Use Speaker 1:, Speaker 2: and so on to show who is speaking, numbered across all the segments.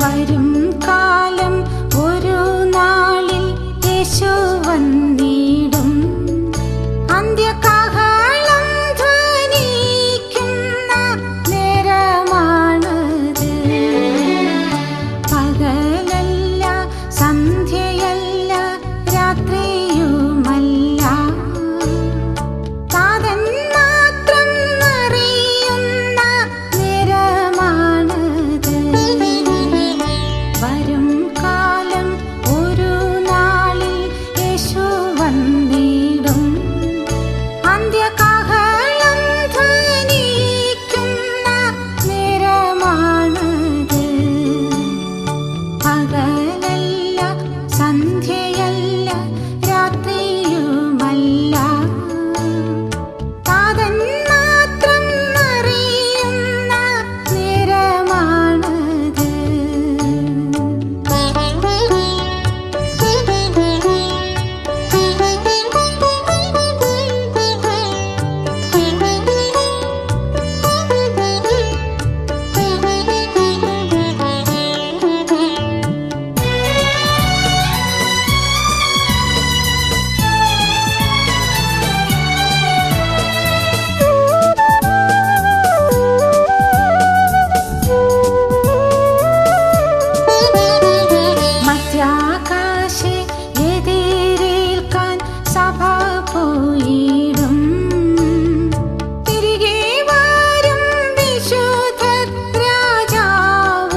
Speaker 1: വരും കാലം ഒരു നാളിൽ യേശു വന്നിടും. അന്ത്യകാഹളം ധ്വനിക്കുന്ന നേരമാണത്. പകലല്ല, സന്ധ്യയല്ല, രാത്രിയുമല്ല, താതൻ മാത്രം അറിയുന്ന നേരമാണത്. വരും കാലം ഒരു നാളിൽ യേശു വന്നിടും. അന്ത്യകാഹളം ധ്വനിക്കുന്ന നേരമാണത്. പകലല്ല, സന്ധ്യയല്ല, രാത്രിയുമല്ല, താതൻ മാത്രം അറിയുന്ന നേരമാണത്. മധ്യാകാശെ എതിരേൽക്കാൻ സഭ പോയിടും. തിരികെ വരും വിശുദ്ധർ രാജാവോടൊത്ത്.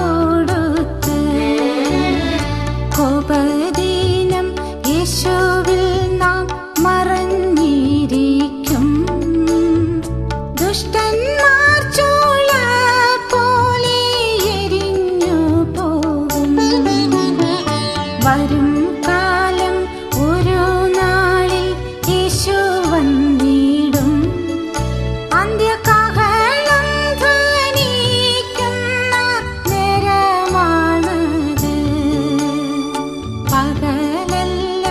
Speaker 1: കോപദിനം യേശുവിൽ നാം മറഞ്ഞിരിക്കും. ദുഷ്ടന്മാർ ചോള പോലെ എരിഞ്ഞു പോകും. വരും കാലം ഒരു നാളിൽ യേശു വന്നിടും. അന്ത്യകാഹളം ധ്വനിക്കുന്ന നേരമാണത്. പകലല്ല,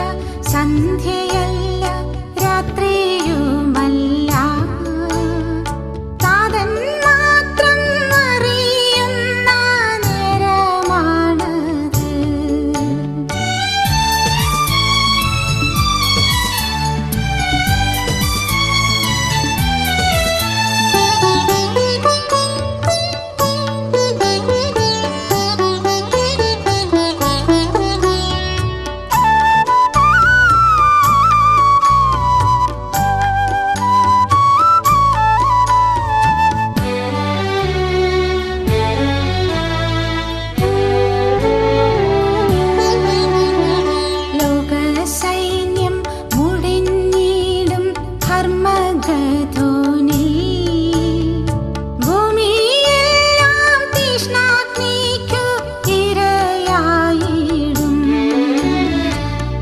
Speaker 1: സന്ധ്യയല്ല, രാത്രിയുമല്ല, താതൻ മാത്രം അറിയുന്ന നേരമാണത്. ലോകസൈന്യം മുടിഞ്ഞിടും ഹർമഗദോനിൽ. ഭൂമിയെല്ലാം തീഷ്ണാഗ്നിക്കു ഇരയായിടും.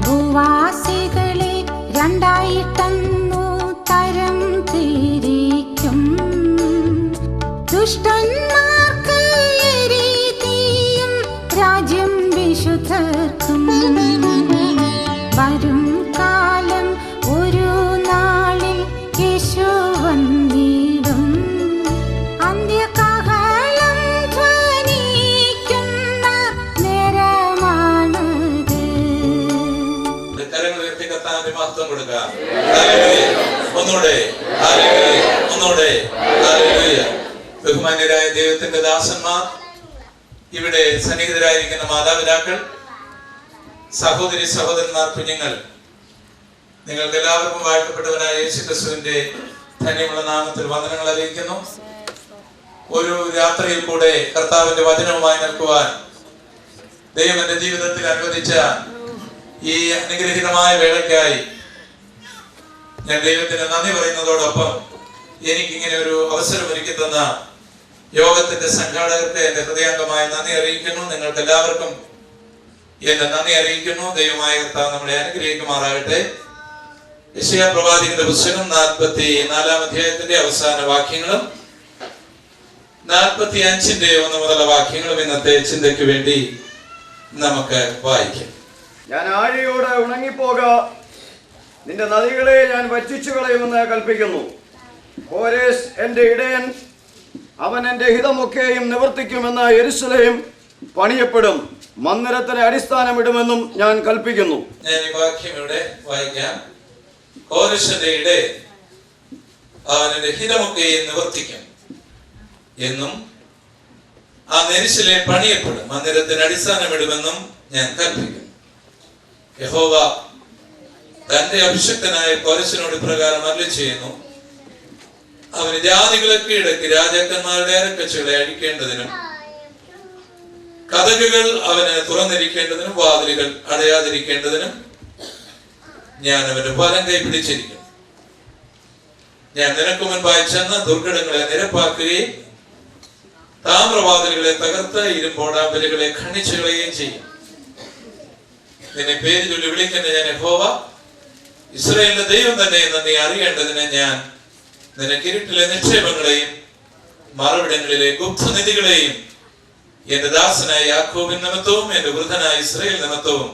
Speaker 1: ഭൂവാസികളെ രണ്ടായിട്ടന്നു തരം തിരിക്കും. ദുഷ്ടന്മാർക്ക് എരിതീയും രാജ്യം വിശുദ്ധർക്കും. വരും കാലം ഒരു നാളിൽ യേശു വന്നിടും. അന്ത്യകാഹളം ധ്വനിക്കുന്ന നേരമാണത്.
Speaker 2: കരങ്ങൾ ഉയർത്തി കർത്താവിന്റെ മഹത്വം കൊടുക്കുക. ഹല്ലേലൂയ. ഒന്നുകൂടെ ഹല്ലേലൂയ, ഒന്നുകൂടെ ഹല്ലേലൂയ. ബഹുമാന്യരായ ദൈവത്തിന്റെ ദാസന്മാർ, ഇവിടെ സന്നിഹിതരായിരിക്കുന്ന മാതാപിതാക്കൾ, സഹോദരി സഹോദരന്മാർ, കുഞ്ഞുങ്ങൾ, നിങ്ങൾക്ക് എല്ലാവർക്കും വാഴ്ത്തപ്പെട്ടവനായ യേശുക്രിസ്തുവിന്റെ ധന്യമുള്ള നാമത്തിൽ വന്ദനങ്ങൾ അറിയിക്കുന്നു. ഒരു രാത്രിയിൽ കൂടെ കർത്താവിന്റെ വചനവുമായി നിൽക്കുവാൻ ദൈവം എന്റെ ജീവിതത്തിൽ അനുവദിച്ച ഈ അനുഗ്രഹീതമായ വേളയ്ക്കായി ഞാൻ ദൈവത്തിന് നന്ദി പറയുന്നതോടൊപ്പം എനിക്കിങ്ങനെ ഒരു അവസരം ഒരുക്കി തന്ന യോഗത്തിന്റെ സംഘാടകർക്ക് എന്റെ ഹൃദയാംഗമായ നന്ദി അറിയിക്കുന്നു. നിങ്ങൾക്ക് എല്ലാവർക്കും എന്റെ നന്ദി അറിയിക്കുന്നു. ദൈവമായ കർത്താവ് നമ്മളെ അനുഗ്രഹിക്കുമാറാകട്ടെ. യെശയ്യാ പ്രവാചകന്റെ പുസ്തകം 44-ാം അധ്യായത്തിന്റെ അവസാന വാക്യങ്ങളും 45-ന്റെ 1 മുതലുള്ള വാക്യങ്ങളും ഇന്നത്തെ ചിന്തയ്ക്ക് വേണ്ടി നമുക്ക് വായിക്കാം.
Speaker 3: ഞാൻ ആഴിയോടെ ഉണങ്ങിപ്പോക, നിന്റെ നദികളെ ഞാൻ വറ്റിച്ചു കളയുമെന്ന് കൽപ്പിക്കുന്നു. കോരേസ് എന്റെ ഇടയൻ, അവൻ എന്റെ ഹിതമൊക്കെയും നിവർത്തിക്കുമെന്ന് യെരൂശലേം പണിയപ്പെടും, മന്ദിരത്തിന് അടിസ്ഥാനമിടുമെന്നും ഞാൻ കൽപ്പിക്കുന്നു.
Speaker 2: ഞാൻ ഈ വാക്യം ഇവിടെ വായിക്കാം. കോരശന്റെ ഇടെ അവന്റെ ഹിതമൊക്കെയും നിവർത്തിക്കും എന്നും ആ നെരിശിലെ പണിയപ്പെടും, മന്ദിരത്തിന് അടിസ്ഥാനമിടുമെന്നും ഞാൻ കൽപ്പിക്കുന്നു. യഹോവ തന്റെ അഭിഷക്തനായ കോരശനോട് പ്രകാരം അരുളി ചെയ്യുന്നു, അവന് ജാതികളെ കീഴടക്കി രാജാക്കന്മാരുടെ അരക്കച്ചുകളെ അഴിക്കേണ്ടതിനും കതകുകൾ അവന് തുറന്നിരിക്കേണ്ടതിനും വാതിലുകൾ അടയാതിരിക്കേണ്ടതിനും ഞാൻ അവന്റെ വലം കൈ പിടിച്ചിരിക്കുന്നു. ഞാൻ നിനക്ക് മുൻപായി ചെന്ന് ദുർഘടങ്ങളെ നിരപ്പാക്കുകയും താമ്രവാതിലുകളെ തകർത്ത് ഇരുമ്പോടാമ്പലുകളെ ഖണ്ഡിച്ചുകളയുകയും ചെയ്യും. നിന്നെ പേര് ചൊല്ലി വിളിക്കുന്ന ഞാൻ യഹോവ, ഇസ്രായേലിന്റെ ദൈവം തന്നെ എന്ന് നീ അറിയേണ്ടതിന് ഞാൻ നിനക്ക് ഇരുട്ടിലെ നിക്ഷേപങ്ങളെയും മറുവിടങ്ങളിലെ ഗുപ്തനിധികളെയും എന്റെ ദാസനായ യാക്കോബിൻ നിമിത്തവും എന്റെ വൃദ്ധനായ ഇസ്രായേൽ നിമിത്തവും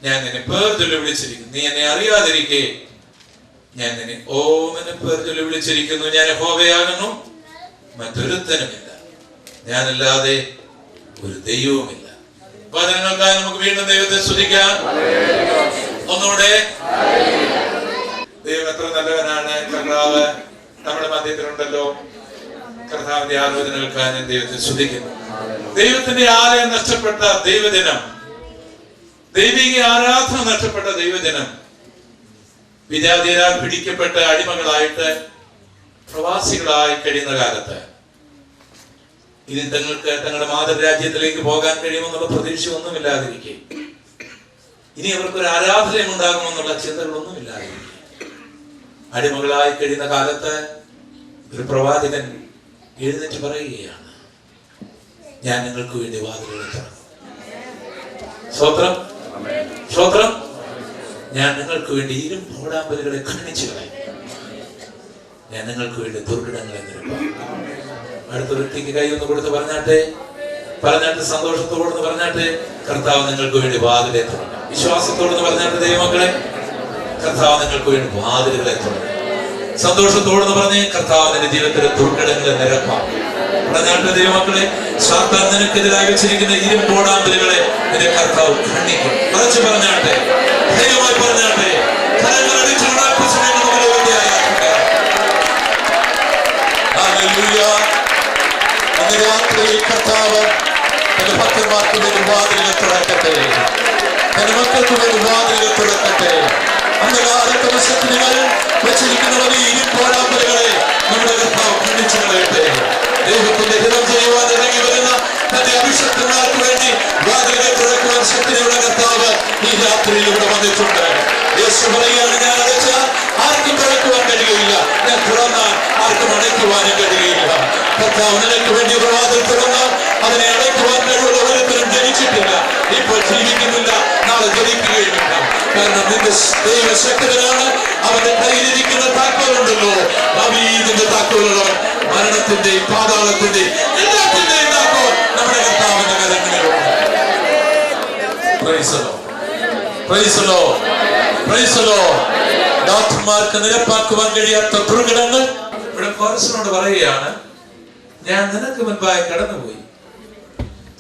Speaker 2: ഞാൻ നിന്നെ പേർ ചൊല്ലി വിളിച്ചിരിക്കുന്നു. നീ എന്നെ അറിയാതിരിക്കെ ഞാൻ നിന്നെ ഓമെന്ന് പേർ ചൊല്ലി വിളിച്ചിരിക്കുന്നു. ഞാൻ യഹോവയാകുന്നു, മറ്റൊരുത്തനുമില്ല, ഞാനല്ലാതെ ഒരു ദൈവവുമില്ല. വചനങ്ങൾക്കായി നമുക്ക് വീണ്ടും ദൈവത്തെ സ്തുതിക്കാം. ഒന്നുകൂടെ. ദൈവം എത്ര നല്ലവനാണ്. കർത്താവ് നമ്മുടെ മധ്യത്തിലുണ്ടല്ലോ. കർത്താവിന്റെ ആലോചനകൾക്കായി ഞാൻ ദൈവത്തെ സ്തുതിക്കുന്നു. ദൈവത്തിന്റെ ആലയം നഷ്ടപ്പെട്ട ദൈവജനം, ദൈവിക ആരാധന നഷ്ടപ്പെട്ട ദൈവജനം വിജാതീയരാൽ പിടിക്കപ്പെട്ട അടിമകളായിട്ട് പ്രവാസികളായി കഴിയുന്ന കാലത്ത് ഇനി തങ്ങൾക്ക് തങ്ങളുടെ മാതൃരാജ്യത്തിലേക്ക് പോകാൻ കഴിയുമെന്നുള്ള പ്രതീക്ഷ ഒന്നുമില്ലാതിരിക്കെ, ഇനി അവർക്കൊരു ആരാധനയും ഉണ്ടാകുമെന്നുള്ള ചിന്തകളൊന്നുമില്ലാതിരിക്കെ, അടിമകളായി കഴിയുന്ന കാലത്ത് ഒരു പ്രവാചകൻ എഴുന്നേറ്റ് പറയുകയാണ്, ഞാൻ നിങ്ങൾക്ക് വേണ്ടി വാതിലുകൾ തുറക്കും. സ്തോത്രം, സ്തോത്രം. ഞാൻ നിങ്ങൾക്ക് വേണ്ടി ഇരുമ്പോടാമ്പലുകളെ ഖണ്ഡിച്ചു കളയും. ഞാൻ നിങ്ങൾക്ക് വേണ്ടി ദുർഘടങ്ങളെ നിരപ്പാക്കും. അടുത്ത വ്യക്തിക്ക് കൈ ഒന്ന് കൊടുത്ത് പറഞ്ഞാട്ടെ, സന്തോഷത്തോടെന്ന് പറഞ്ഞാട്ടെ, കർത്താവ് നിങ്ങൾക്ക് വേണ്ടി വാതിലെ തുറക്കും. വിശ്വാസത്തോടെന്ന് പറഞ്ഞാട്ടെ, ദൈവമക്കളെ, കർത്താവ് നിങ്ങൾക്ക് വേണ്ടി വാതിലുകളെ തുറക്കും. സന്തോഷത്തോടെന്ന് പറഞ്ഞ് കർത്താവ് നിന്റെ ജീവിതത്തിലെ ദുർഘടങ്ങളെ നിരപ്പാക്കും. പറഞ്ഞാട്ടെ ദൈവമക്കളെ, സാത്താൻ നിനക്കെതിരായി വെച്ചിരിക്കുന്ന ഇരുമ്പോടാമ്പലുകളെ നിന്റെ കർത്താവ് ഖണ്ഡിക്കും. മറിച്ച് പറഞ്ഞാട്ടെ, ധൈര്യമായി പറഞ്ഞാട്ടെ,
Speaker 4: രാത്രിയിൽ കർത്താവ് തന്റെ ഭക്തന്മാർക്ക് വേണ്ടി വാതിലുകൾ തുറക്കട്ടെ, തന്റെ മക്കൾക്ക് വേണ്ടി വാതിലുകൾ തുറക്കട്ടെ. അന്ധകാലത്തെ വിശുദ്ധങ്ങൾ വെച്ചിരിക്കുന്ന ഈ ഇരുമ്പോടാമ്പലുകളെ നമ്മുടെ കർത്താവ് ഖണ്ഡിച്ചു കളയട്ടെ. ദൈവത്തിന്റെ ഹിതം ചെയ്യുവാൻ ഇറങ്ങി വരുന്ന തന്റെ അഭിഷക്തന്മാർക്ക് വേണ്ടി വാതിലുകൾ തുറക്കുവാൻ ശക്തിയുള്ള കർത്താവ് ഈ രാത്രിയിൽ ഇവിടെ വന്നിട്ടുണ്ട്. യേശു പറയുകയാണ്, ഞാൻ അടച്ചാൽ ആർക്കും തുറക്കുവാൻ കഴിയുകയില്ല, ഞാൻ തുറന്നാൽ ആർക്കും അടയ്ക്കുവാനും കഴിയുകയില്ല. കർത്താവ് നിനക്ക് വേണ്ടി ഒരു വാതിൽ തുറന്നാൽ അതിനെ അടയ്ക്കുവാൻ കഴിവുള്ള ഒരുത്തരും ജനിച്ചിട്ടില്ല, ഇപ്പോൾ ജീവിക്കുന്നില്ല, നാളെ ജനിക്കുകയുമില്ല. കാരണം നിന്റെ ദൈവശക്തനാണ്. അവന്റെ കയ്യിലിരിക്കുന്ന താക്കോലുണ്ടല്ലോ, ദാവീദിന്റെ താക്കോലുള്ളവൻ, മരണത്തിന്റെയും പാതാളത്തിന്റെയും എല്ലാത്തിന്റെയും താക്കോൽ നമ്മുടെ കർത്താവിന്റെ കരങ്ങളിലുണ്ട്. ഡോക്ടർമാർക്ക് നിരപ്പാക്കുവാൻ കഴിയാത്ത ദുർഘടങ്ങൾ
Speaker 2: ഇവിടെ കോരശനോട് പറയുകയാണ്, ഞാൻ നിനക്ക് മുൻപായി കടന്നുപോയി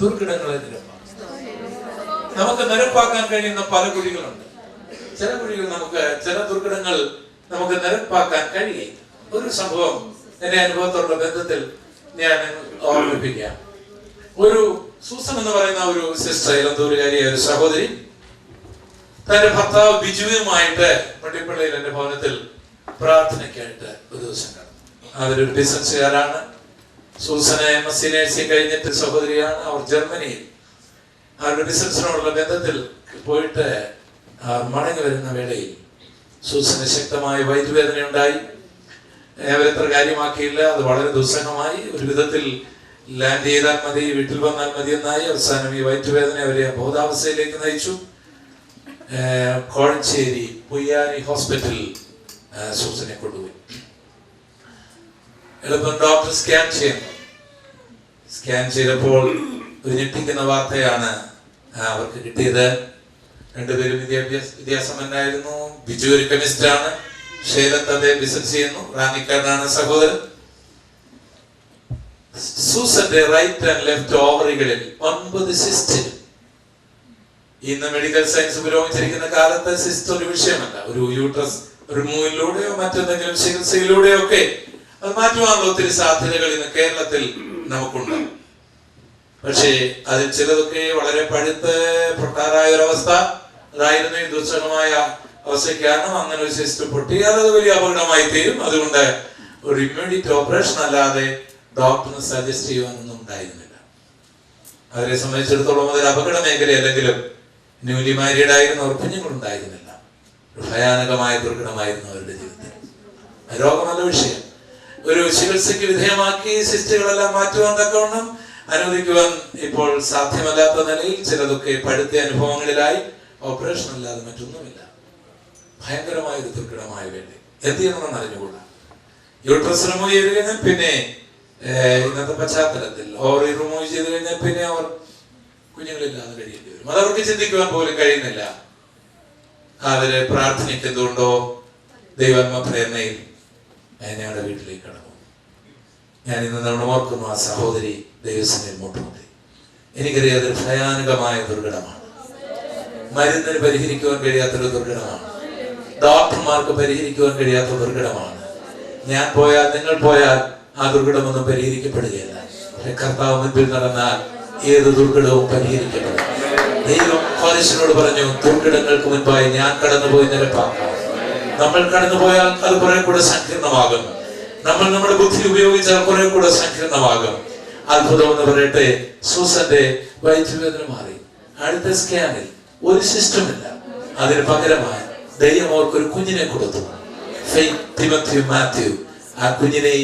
Speaker 2: ദുർഘടങ്ങളെ നിരപ്പാക്കും. നമുക്ക് നിരപ്പാക്കാൻ കഴിയുന്ന പല കുഴികളുണ്ട്. ചില കുഴികൾ ചില ദുർഘടങ്ങൾ നമുക്ക് നിരപ്പാക്കാൻ കഴിയില്ല. ഒരു സംഭവം എന്റെ അനുഭവത്തോടുള്ള ബന്ധത്തിൽ ഞാൻ ഓർമ്മിപ്പിക്കാം. ഒരു സൂസൻ എന്ന് പറയുന്ന ഒരു സിസ്റ്റർ, ഇലന്തൂരുകാരിയായ ഒരു സഹോദരി, തന്റെ ഭർത്താവ് ബിജുവുമായിട്ട് പട്ടിപ്പള്ളിയിൽ എന്റെ ഭവനത്തിൽ പ്രാർത്ഥനയ്ക്കായിട്ട് ഒരു ദിവസം കടന്നു. അവരൊരു ബിസിനസ്സുകാരാണ്. സൂസന MSc നഴ്സിംഗ് കഴിഞ്ഞിട്ട് സഹോദരിയാണ്. അവർ ജർമ്മനിയിൽ അവരുടെ ബിസിനസ്സിനോടുള്ള ബന്ധത്തിൽ പോയിട്ട് മടങ്ങി വരുന്ന വേളയിൽ സൂസന് ശക്തമായ വയറ്റുവേദന ഉണ്ടായി. അവരെത്ര കാര്യമാക്കിയില്ല. അത് വളരെ ദുസ്സഹമായി. ഒരു വിധത്തിൽ ലാൻഡ് ചെയ്താൽ മതി, വീട്ടിൽ വന്നാൽ മതി എന്നായി. അവസാനം ഈ വയറ്റുവേദന അവരെ ബോധാവസ്ഥയിലേക്ക് നയിച്ചു. കോഴഞ്ചേരി പുയ്യാനി ഹോസ്പിറ്റലിൽ സൂസനെ കൊണ്ടുപോയി. എളുപ്പം ഡോക്ടർ സ്കാൻ ചെയ്തപ്പോൾ ഒരു ഞെട്ടിക്കുന്ന വാർത്തയാണ് അവർക്ക് കിട്ടിയത്. രണ്ടുപേരും വിദ്യാസമ്പന്നായിരുന്നു. ബിജു ഒരു കെമിസ്റ്റാണ്, ഷേലത്ത് അതേ ബിസിനസ് ചെയ്യുന്നു, റാന്നിക്കാരനാണ് സഹോദരൻ. സൂസന്റെ റൈറ്റ് ആൻഡ് ലെഫ്റ്റ് ഓവറികളിൽ 9 സിസ്റ്റ്. ഇന്ന് മെഡിക്കൽ സയൻസ് പുരോഗമിച്ചിരിക്കുന്ന കാലത്ത് സിസ്റ്റ് ഒരു വിഷയമല്ല. ഒരു യൂട്രസ് ഒരു മൂവിലൂടെയോ മറ്റെന്തെങ്കിലും ചികിത്സയിലൂടെയോ ഒക്കെ അത് മാറ്റുവാനുള്ള ഒത്തിരി സാധ്യതകൾ ഇന്ന് കേരളത്തിൽ നമുക്കുണ്ട്. പക്ഷേ അതിൽ ചിലതൊക്കെ വളരെ പഴുത്ത് പൊട്ടാറായ ഒരവസ്ഥ അതായിരുന്നു ഈ ദുസ്സഹമായ അവസ്ഥയ്ക്ക് കാരണം. അങ്ങനെ ഒരു സിസ്റ്റം പൊട്ടി അത് വലിയ അപകടമായി തീരും. അതുകൊണ്ട് ഒരു ഇമ്മീഡിയറ്റ് ഓപ്പറേഷൻ അല്ലാതെ ഡോക്ടറിന് സജസ്റ്റ് ചെയ്യുവാനൊന്നും ഉണ്ടായിരുന്നില്ല. അവരെ സംബന്ധിച്ചിടത്തോളം അതൊരു അപകട മേഖല അല്ലെങ്കിലും ന്യൂലി മാരീഡ് ആയിരുന്നവർ കുഞ്ഞുങ്ങളുണ്ടായിരുന്നില്ല. ഒരു ഭയാനകമായ ദുർഘടമായിരുന്നു അവരുടെ ജീവിതത്തിൽ. രോഗമല്ല വിഷയം. ഒരു ചികിത്സയ്ക്ക് വിധേയമാക്കി സിസ്റ്റുകളെല്ലാം മാറ്റുവാൻ തക്കവണ്ണം അനുവദിക്കുവാൻ ഇപ്പോൾ സാധ്യമല്ലാത്ത നിലയിൽ ചിലതൊക്കെ പഴുത്ത അനുഭവങ്ങളിലായി ഓപ്പറേഷൻ അല്ലാതെ മറ്റൊന്നുമില്ല. ഭയങ്കരമായ ഒരു ദുർഘടമായ വേണ്ടി എന്ത് ചെയ്യണമെന്ന് അറിഞ്ഞുകൂടാ. യൂട്രസ് റിമൂവ് ചെയ്ത് കഴിഞ്ഞാൽ പിന്നെ ഇന്നത്തെ പശ്ചാത്തലത്തിൽ ഓവറി റിമൂവ് ചെയ്ത് കഴിഞ്ഞാൽ പിന്നെ അവർ കുഞ്ഞുങ്ങളില്ലാതെ കഴിയേണ്ടി വരും. അതവർക്ക് ചിന്തിക്കുവാൻ പോലും കഴിയുന്നില്ല. അവര് പ്രാർത്ഥിക്കുന്നതുകൊണ്ടോ ദൈവാത്മ പ്രേരണയിൽ ഞങ്ങളുടെ വീട്ടിലേക്ക് കടന്നു. ഞാൻ ഇന്ന് നമ്മൾ ഓർക്കുന്നു ആ സഹോദരി ദൈവസേനയിൽ മുട്ടുമുട്ടി. എനിക്കറിയാം അതൊരു ഭയാനകമായ ദുർഘടമാണ്. മരുന്നിന് പരിഹരിക്കുവാൻ കഴിയാത്തൊരു ദുർഘടമാണ്. ഡോക്ടർമാർക്ക് പരിഹരിക്കുവാൻ കഴിയാത്ത ദുർഘടമാണ്. ഞാൻ പോയാൽ നിങ്ങൾ പോയാൽ ആ ദുർഘടമൊന്നും പരിഹരിക്കപ്പെടുകയില്ല. പക്ഷെ കർത്താവ് മുൻപിൽ നടന്നാൽ ഏത് ദുർഘടവും പരിഹരിക്കപ്പെടും. ദൈവം കോരശനോട് പറഞ്ഞു, ദുർഘടങ്ങൾക്ക് മുൻപായി ഞാൻ കടന്നുപോയി നിരപ്പാക്കാം. നമ്മൾ കടന്നുപോയാൽ അത് കുറെ കൂടെ സങ്കീർണമാകും. നമ്മൾ നമ്മുടെ ബുദ്ധി ഉപയോഗിച്ചാൽ കുറെ കൂടെ സങ്കീർണമാകും. അത്ഭുതം എന്ന് പറയട്ടെ, സൂസന്റെ വയറ്റുവേദന മാറി. അടുത്ത സ്കാനിൽ ഒരു സിസ്റ്റമില്ല. അതിന് പകരമായി ദൈവം അവർക്കൊരു കുഞ്ഞിനെ കൊടുത്തു. മാത്യു. ആ കുഞ്ഞിനെ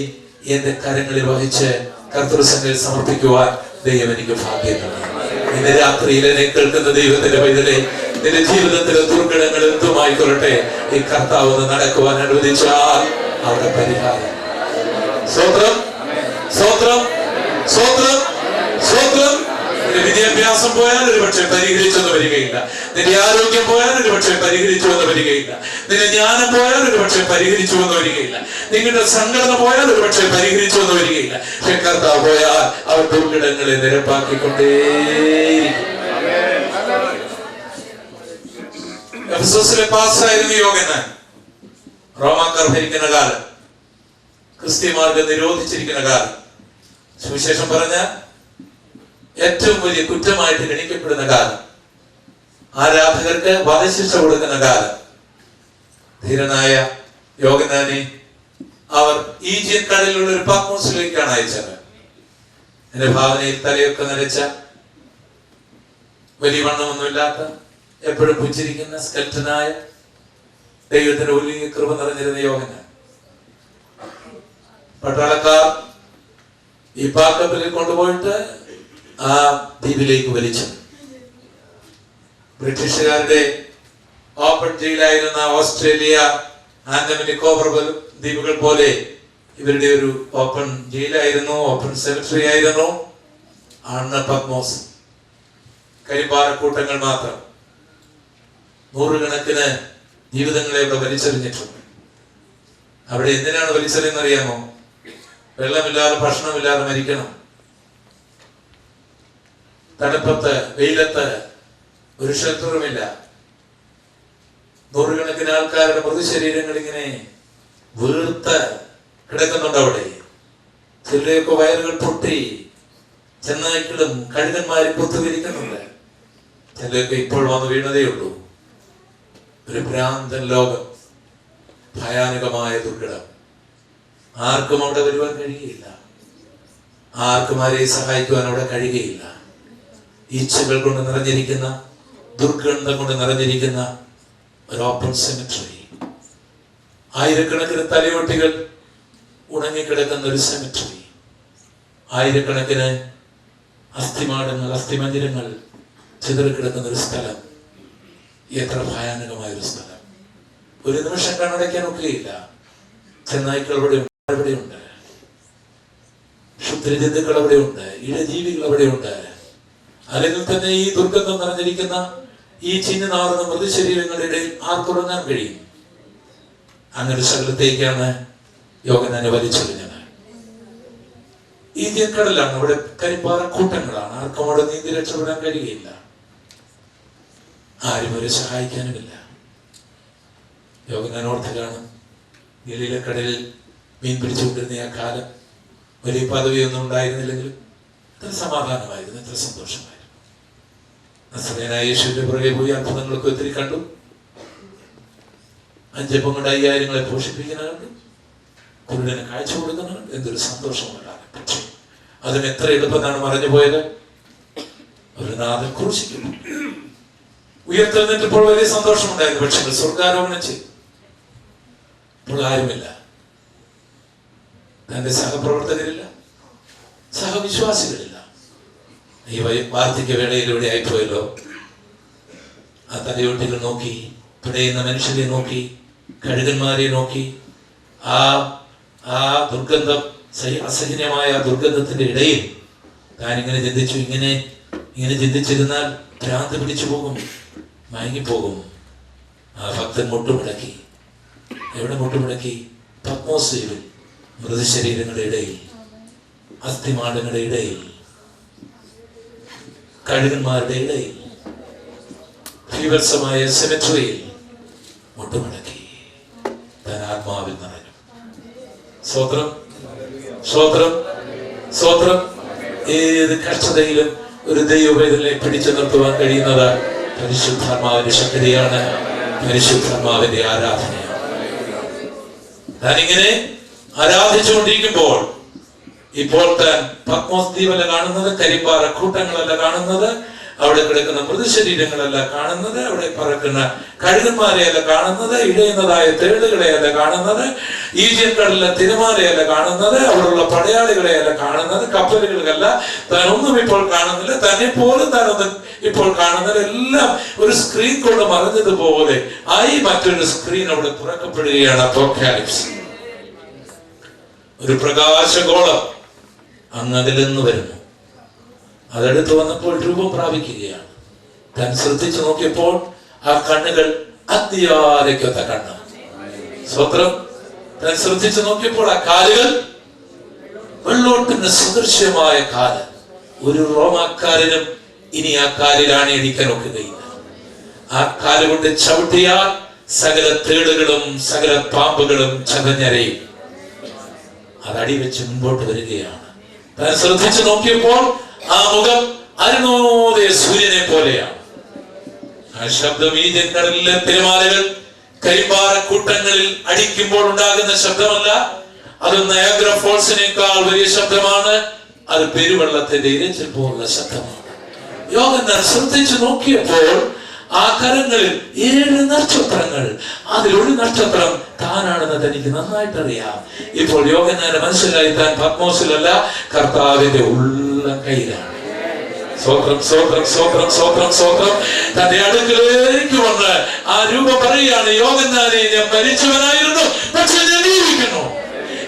Speaker 2: എന്റെ കരങ്ങളിൽ വഹിച്ച് കർത്തൃസംഘത്തിൽ സമർപ്പിക്കുവാൻ ദൈവം എനിക്ക് ഭാഗ്യം നൽകി. ഇന്ന് രാത്രിയിൽ എന്നെ കേൾക്കുന്ന ദൈവത്തിന്റെ പൈതലെ, നിന്റെ ജീവിതത്തിലെ ദുർഘടങ്ങൾ എന്തുമായിക്കൊള്ളട്ടെ, ഈ കർത്താവ് നടക്കുവാൻ അനുവദിച്ചാൽ അവിടെ പരിഹാരം. സ്തോത്രം, സ്തോത്രം, സ്തോത്രം, സ്തോത്രം. നിന്റെ വിദ്യാഭ്യാസം പോയാൽ ഒരു പക്ഷേ പരിഹരിച്ചെന്ന് വരികയില്ല. നിന്റെ ആരോഗ്യം പോയാൽ ഒരു പക്ഷേ പരിഹരിച്ചു എന്ന് വരികയില്ല. നിന്റെ ജ്ഞാനം പോയാൽ ഒരു പക്ഷേ പരിഹരിച്ചു എന്ന് വരികയില്ല. നിങ്ങളുടെ സംഘടന പോയാൽ ഒരു പക്ഷേ പരിഹരിച്ചു എന്ന് വരികയില്ല. പക്ഷെ കർത്താവ് പോയാൽ അവർ ദുർഘടങ്ങളെ നിരപ്പാക്കിക്കൊണ്ടേയിരിക്കും. എഫെസോസിലെ പാസ്സായിരുന്ന യോഹന്നാൻ റോമാക്കാർ ഭരിക്കുന്ന കാലം, ക്രിസ്ത്യമാർഗം നിരോധിച്ചിരിക്കുന്ന കാലം, സുവിശേഷം പറഞ്ഞ ഏറ്റവും വലിയ കുറ്റമായിട്ട് ഗണിക്കപ്പെടുന്ന കാലം, ആരാധകർക്ക് വധശിക്ഷ കൊടുക്കുന്ന കാലം, ധീരനായ യോഹന്നാനെ അവർ ഈജിയൻ കടലിലുള്ള ഒരു പത്മോസിലേക്കാണ് അയച്ചത്. എന്റെ ഭാവനയിൽ തലയൊക്കെ നരച്ച, വലിയ വണ്ണമൊന്നുമില്ലാത്ത, എപ്പോഴും പുഞ്ചിരിക്കുന്ന സ്കെൽറ്റനായ, ദൈവത്തിന്റെ ഉള്ളിൽ കൃപ നിറഞ്ഞിരുന്ന യോഹന്നാൻ. പട്ടാളക്കാർ ഈ പാക്കപ്പലിൽ കൊണ്ടുപോയിട്ട് ആ ദ്വീപിലേക്ക് വലിച്ചു. ബ്രിട്ടീഷുകാരുടെ ഓപ്പൺ ജയിലായിരുന്ന ഓസ്ട്രേലിയ, ആൻഡമാൻ നിക്കോബാർ ദ്വീപുകൾ പോലെ ഇവരുടെ ഒരു ഓപ്പൺ ജയിലായിരുന്നു, ഓപ്പൺ സെമിറ്ററി ആയിരുന്നു. ആണ് പത്മോസ്. കരിപ്പാറക്കൂട്ടങ്ങൾ മാത്രം. നൂറുകണക്കിന് ജീവിതങ്ങളെ ഇവിടെ വലിച്ചെറിഞ്ഞിട്ടുണ്ട്. അവിടെ എന്തിനാണ് വലിച്ചെറിയുന്നറിയാമോ? വെള്ളമില്ലാതെ ഭക്ഷണമില്ലാതെ മരിക്കണം. തണുപ്പത്ത് വെയിലത്ത് ഒരു ഷെൽട്ടറുമില്ല. നൂറുകണക്കിന് ആൾക്കാരുടെ മൃതശരീരങ്ങൾ ഇങ്ങനെ വീർത്ത് കിടക്കുന്നുണ്ട് അവിടെ. ചിലരെയൊക്കെ വയറുകൾ പൊട്ടി ചെന്നായ്ക്കളും കഴുകന്മാരും കുത്തുവിരിക്കുന്നുണ്ട്. ചിലരൊക്കെ ഇപ്പോൾ വന്ന് വീണതേ ഉള്ളൂ. ഒരു ഭ്രാന്തൻ ലോകം, ഭയാനകമായ ദുർഘടം. ആർക്കും അവിടെ വരുവാൻ കഴിയുകയില്ല. ആർക്കും ആരെയും സഹായിക്കുവാൻ അവിടെ കഴിയുകയില്ല. ഈച്ചകൾ കൊണ്ട് നിറഞ്ഞിരിക്കുന്ന, ദുർഗന്ധം കൊണ്ട് നിറഞ്ഞിരിക്കുന്ന ഒരു ഓപ്പൺ സെമിറ്ററി. ആയിരക്കണക്കിന് തലയോട്ടികൾ ഉണങ്ങിക്കിടക്കുന്ന ഒരു സെമിറ്ററി. ആയിരക്കണക്കിന് അസ്ഥിമാടങ്ങൾ, അസ്ഥിമന്ദിരങ്ങൾ ചിതറിക്കിടക്കുന്ന ഒരു സ്ഥലം. എത്ര ഭയാനകമായ ഒരു സ്ഥലം! ഒരു നിമിഷം കണ്ണടയ്ക്കാൻ ഒക്കെയില്ല. ചെന്നായ്ക്കൾ അവിടെയുണ്ട്, ക്ഷുദ്രജന്തുക്കൾ അവിടെയുണ്ട്, ഇഴജീവികൾ അവിടെയുണ്ട്. അല്ലെങ്കിൽ തന്നെ ഈ ദുർഗന്ധം നിറഞ്ഞിരിക്കുന്ന ഈ ചിന്നു നാറുന്ന മൃതശരീരങ്ങളുടെ ഇടയിൽ ആർക്കുറങ്ങാൻ കഴിയും? അങ്ങനെ സ്ഥലത്തേക്കാണ് യോഹന്നാനെ വലിച്ചെറിഞ്ഞത്. ഇന്ത്യൻ കടലാണ്, അവിടെ കരിപ്പാറ കൂട്ടങ്ങളാണ്. ആർക്കും അവിടെ നീന്തി രക്ഷപ്പെടാൻ കഴിയുകയില്ല, ആരും അവരെ സഹായിക്കാനുമില്ല. യോഹന്നാൻ ഓർത്തലാണ് ഗലീല കടലിൽ മീൻ പിടിച്ചുകൊണ്ടിരുന്ന ആ കാലം. വലിയ പദവിയൊന്നും ഉണ്ടായിരുന്നില്ലെങ്കിലും എത്ര സമാധാനമായിരുന്നു, എത്ര സന്തോഷമായിരുന്നു. നസറേനായ യേശുവിന്റെ പുറകെ പോയി അത്ഭുതങ്ങളൊക്കെ ഒത്തിരി കണ്ടു. 5 അപ്പം കൊണ്ട് 5000 പോഷിപ്പിക്കുന്ന കണ്ടു, കുരുടന് കാഴ്ച കൊടുക്കുന്നുണ്ട്. എന്തൊരു സന്തോഷമുണ്ടാകും. പക്ഷേ അതിന് എത്ര എളുപ്പമാണ് മറഞ്ഞു പോയത്. ഒരു നാഥൻ ക്രൂശിക്കുന്നു. ഉയർത്തെഴുന്നേറ്റപ്പോൾ വലിയ സന്തോഷമുണ്ടായിരുന്നു. പക്ഷേ സ്വർഗാരോഹണം ചെയ്തു. ഇപ്പോൾ ആരുമില്ല, തന്റെ സഹപ്രവർത്തകരില്ല, സഹവിശ്വാസികളില്ല. ഈ വാർദ്ധക്യ വേളയിലൂടെ ആയിപ്പോയല്ലോ. ആ തലയോട്ടികൾ നോക്കി, പിടയുന്ന മനുഷ്യരെ നോക്കി, കഴുകന്മാരെ നോക്കി, ആ ദുർഗന്ധം, അസഹനീയമായ ദുർഗന്ധത്തിന്റെ ഇടയിൽ താൻ ഇങ്ങനെ ചിന്തിച്ചു. ഇങ്ങനെ ചിന്തിച്ചിരുന്നാൽ ഭ്രാന്ത് പിടിച്ചു പോകും, മയങ്ങിപ്പോകും. ആ ഭക്തൻ മുട്ടുമുടക്കി. എവിടെ മുട്ടുമുടക്കി? പത്മോസ് ദ്വീപിൽ, മൃതശരീരങ്ങളുടെ ഇടയിൽ, അസ്ഥിമാടങ്ങളുടെ ഇടയിൽ, കഴുകന്മാരുടെ ഇടയിൽ, ഭീവത്സമായ സെമിട്രിയിൽ മുട്ടുമുടക്കി. താൻ ആത്മാവിൽ നിറഞ്ഞു. സ്തോത്രം, സ്തോത്രം, സ്തോത്രം. ഏത് കഷ്ടതയിലും ഒരു ദൈവവേദനയെ പിടിച്ചു നിർത്തുവാൻ കഴിയുന്നത് പരിശുദ്ധാത്മാവിന്റെ ശക്തിയാണ്, പരിശുദ്ധാത്മാവിന്റെ ആരാധനയാണ്. താനിങ്ങനെ ആരാധിച്ചുകൊണ്ടിരിക്കുമ്പോൾ ഇപ്പോൾ താൻ പത്മോസ് ദ്വീപല്ല കാണുന്നത്, കരിപ്പാറ കൂട്ടങ്ങളല്ല കാണുന്നത്, അവിടെ കിടക്കുന്ന മൃതശരീരങ്ങളല്ല കാണുന്നത്, അവിടെ പറക്കുന്ന കഴുകന്മാരെയല്ല കാണുന്നത്, ഇഴയുന്നതായ തേളുകളെയല്ല കാണുന്നത്, ഈജിയൻ കടലിലെ തിരമാലയല്ല കാണുന്നത്, അവിടെയുള്ള പടയാളികളെയല്ല കാണുന്നത്, കപ്പലുകളല്ല താൻ ഒന്നും ഇപ്പോൾ കാണുന്നില്ല. തന്നെ പോലും താനൊന്നും ഇപ്പോൾ കാണുന്നത്. എല്ലാം ഒരു സ്ക്രീൻ കൊണ്ട് മറഞ്ഞതുപോലെ ആയി മറ്റൊരു സ്ക്രീൻ അവിടെ തുറക്കപ്പെടുകയാണ്. അപ്പോക്കാലിപ്സ്. ഒരു പ്രകാശഗോളം അങ്ങ് അതിലെന്ന് വരുന്നു. അതെടുത്ത് വന്നപ്പോൾ രൂപം പ്രാപിക്കുകയാണ്. താൻ ശ്രദ്ധിച്ചു നോക്കിയപ്പോൾ ആ കണ്ണുകൾ അഗ്നിയാലേക്കൊത്ത കണ്ണ്. സ്വത്രം. താൻ ശ്രദ്ധിച്ചു നോക്കിയപ്പോൾ ആ കാലുകൾ വെള്ളോട്ടിന് സദൃശ്യമായ കാല്. ഒരു റോമാക്കാരനും ഇനി ആ കാലിലാണ് ഇടിക്കാൻ ഒക്കുകയില്ല. ആ കാലുകൊണ്ട് ചവിട്ടിയാൽ സകല തേളുകളും സകല പാമ്പുകളും ചതഞ്ഞരയും. അതടി വെച്ച് മുമ്പോട്ട് വരികയാണ്. താൻ ശ്രദ്ധിച്ചു നോക്കിയപ്പോൾ ആ മുഖം അരുണോദയ സൂര്യനെ പോലെയാണ്. ആ ശബ്ദം ഈജിയൻ കടലിലെ തിരമാലകൾ കരിപ്പാറ കൂട്ടങ്ങളിൽ അടിക്കുമ്പോൾ ഉണ്ടാകുന്ന ശബ്ദമല്ല, അത് നയാഗ്ര ഫോൾസിനേക്കാൾ വലിയ ശബ്ദമാണ്. അത് പെരുവെള്ളത്തിന്റെ ഇരച്ചിൽ പോലുള്ള ശബ്ദമാണ്. യോഹന്നാൻ ശ്രദ്ധിച്ചു നോക്കിയപ്പോൾ ആ കരങ്ങളിൽ 7 നക്ഷത്രങ്ങൾ, അതിലൊരു നക്ഷത്രം താനാണെന്ന് തനിക്ക് നന്നായിട്ട് അറിയാം. ഇപ്പോൾ യോഹന്നാന്റെ മനസ്സിലായി താൻ പത്മോസിലല്ല, കർത്താവിന്റെ ഉള്ള കയ്യിലാണ്. സ്വത്രം, സ്വത്രം, സ്വത്രം, സ്വത്രം, സ്വത്രം. തന്റെ അടുക്കലേക്ക് വന്ന് ആ രൂപം പറയുകയാണ്, യോഹന്നാനെ, ഞാൻ മരിച്ചവനായിരുന്നു, പക്ഷെ ഞാൻ ജീവിക്കുന്നു.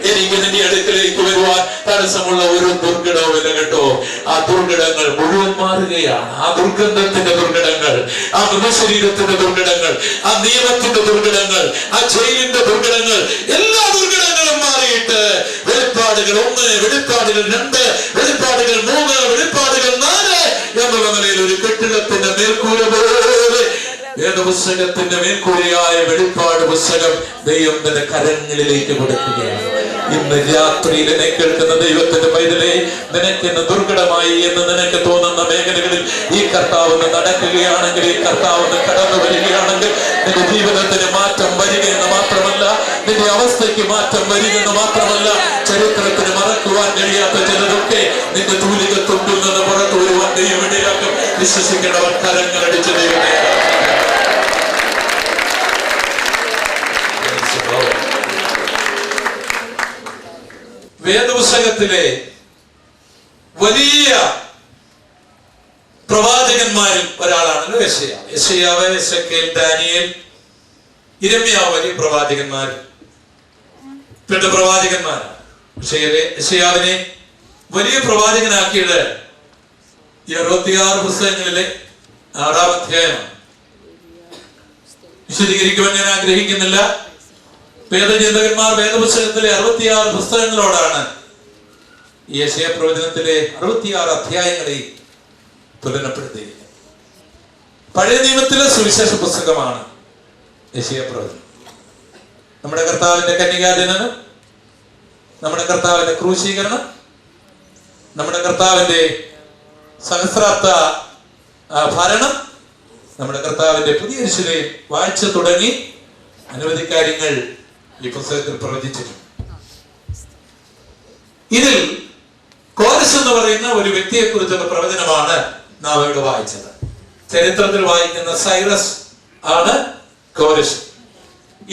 Speaker 2: എനിക്ക് നിന്റെ അടുക്കലേക്ക് വരുവാൻ തടസ്സമുള്ള ഒരു ദുർഘടവുമില്ല കേട്ടോ. ആ ദുർഘടങ്ങൾ മുഴുവൻ മാറുകയാണ്. ആ ദുർഗന്ധത്തിന്റെ ദുർഘടങ്ങൾ, ആ മൃതശരീരത്തിന്റെ ദുർഘടങ്ങൾ, ആ നിയമത്തിന്റെ ദുർഘടങ്ങൾ, ആ ജയിലിന്റെ ദുർഘടങ്ങൾ, എല്ലാ ദുർഘടങ്ങളും മാറിയിട്ട് വെളിപ്പാടുകൾ 1, വെളിപ്പാടുകൾ 2, വെളിപ്പാടുകൾ 3, വെളിപ്പാടുകൾ 4 എന്നുള്ള നിലയിൽ ഒരു കെട്ടിടത്തിന്റെ മേൽക്കൂര പോലെ വേദപുസ്തകത്തിന്റെ മേൽക്കൂരയായ വെളിപ്പാട് പുസ്തകം ദൈവം തന്റെ കരങ്ങളിലേക്ക് കൊടുക്കുകയാണ്. ഇന്ന് രാത്രിയിൽ എന്നെ കേൾക്കുന്ന ദൈവത്തിന്റെ പൈതലേ, നിനക്കിന്ന് ദുർഘടമായി എന്ന് നിനക്ക് തോന്നുന്ന മേഖലകളിൽ ഈ കർത്താവ് നടക്കുകയാണെങ്കിൽ, ഈ കർത്താവ് കടന്നു വരികയാണെങ്കിൽ, നിന്റെ ജീവിതത്തിന് മാറ്റം വരികയെന്ന് മാത്രമല്ല, നിന്റെ അവസ്ഥയ്ക്ക് മാറ്റം വരികയെന്ന് മാത്രമല്ല, ചരിത്രത്തിന് മറക്കുവാൻ കഴിയാത്ത ചിലതൊക്കെ നിന്റെ തൂലിക തുണ്ടിൽ നിന്ന് പുറത്തു വരുവാൻ ദൈവം ഇടയാക്കും. വിശ്വസിക്കേണ്ടവർ കരങ്ങളടിച്ച് ദൈവത്തെ വേദപുസ്തകത്തിലെ വലിയ പ്രവാചകന്മാരിൽ ഒരാളാണല്ലോ യെശയ്യാവ്. യെശയ്യാവ്, എസെക്കിയേൽ, ദാനിയേൽ, യിരെമ്യാവ് വലിയ പ്രവാചകന്മാർ, 2 പ്രവാചകന്മാരാണ്. പക്ഷേ യെശയ്യാവിനെ വലിയ പ്രവാചകനാക്കിയത് ഈ 66 പുസ്തകങ്ങളിലെ 6-ാം അധ്യായമാണ്. വിശദീകരിക്കുവാൻ ഞാൻ ആഗ്രഹിക്കുന്നില്ല. വേദചിന്തകന്മാർ വേദപുസ്തകത്തിലെ 66 പുസ്തകങ്ങളോടാണ് ഈ യെശയ്യാ പ്രവചനത്തിലെ 66 അധ്യായങ്ങളെ തുലനപ്പെടുത്തുകയില്ല. പഴയ നിയമത്തിലെ സുവിശേഷ പുസ്തകമാണ് യെശയ്യാ പ്രവചനം. നമ്മുടെ കർത്താവിന്റെ കന്യകാജനനം, നമ്മുടെ കർത്താവിന്റെ ക്രൂശീകരണം, നമ്മുടെ കർത്താവിന്റെ സഹസ്രാബ്ദ ഭരണം, നമ്മുടെ കർത്താവിന്റെ പുതിയ യെരൂശലേം വാഴ്ച തുടങ്ങി അനവധി കാര്യങ്ങൾ ഈ പുസ്തകത്തിൽ പ്രവചിച്ചിട്ടുണ്ട്. ഇതിൽ കോരസ് എന്ന് പറയുന്ന ഒരു വ്യക്തിയെ കുറിച്ചുള്ള പ്രവചനമാണ് നാം ഇവിടെ വായിച്ചത്. ചരിത്രത്തിൽ വായിക്കുന്ന സൈറസ് ആണ് കോരസ്.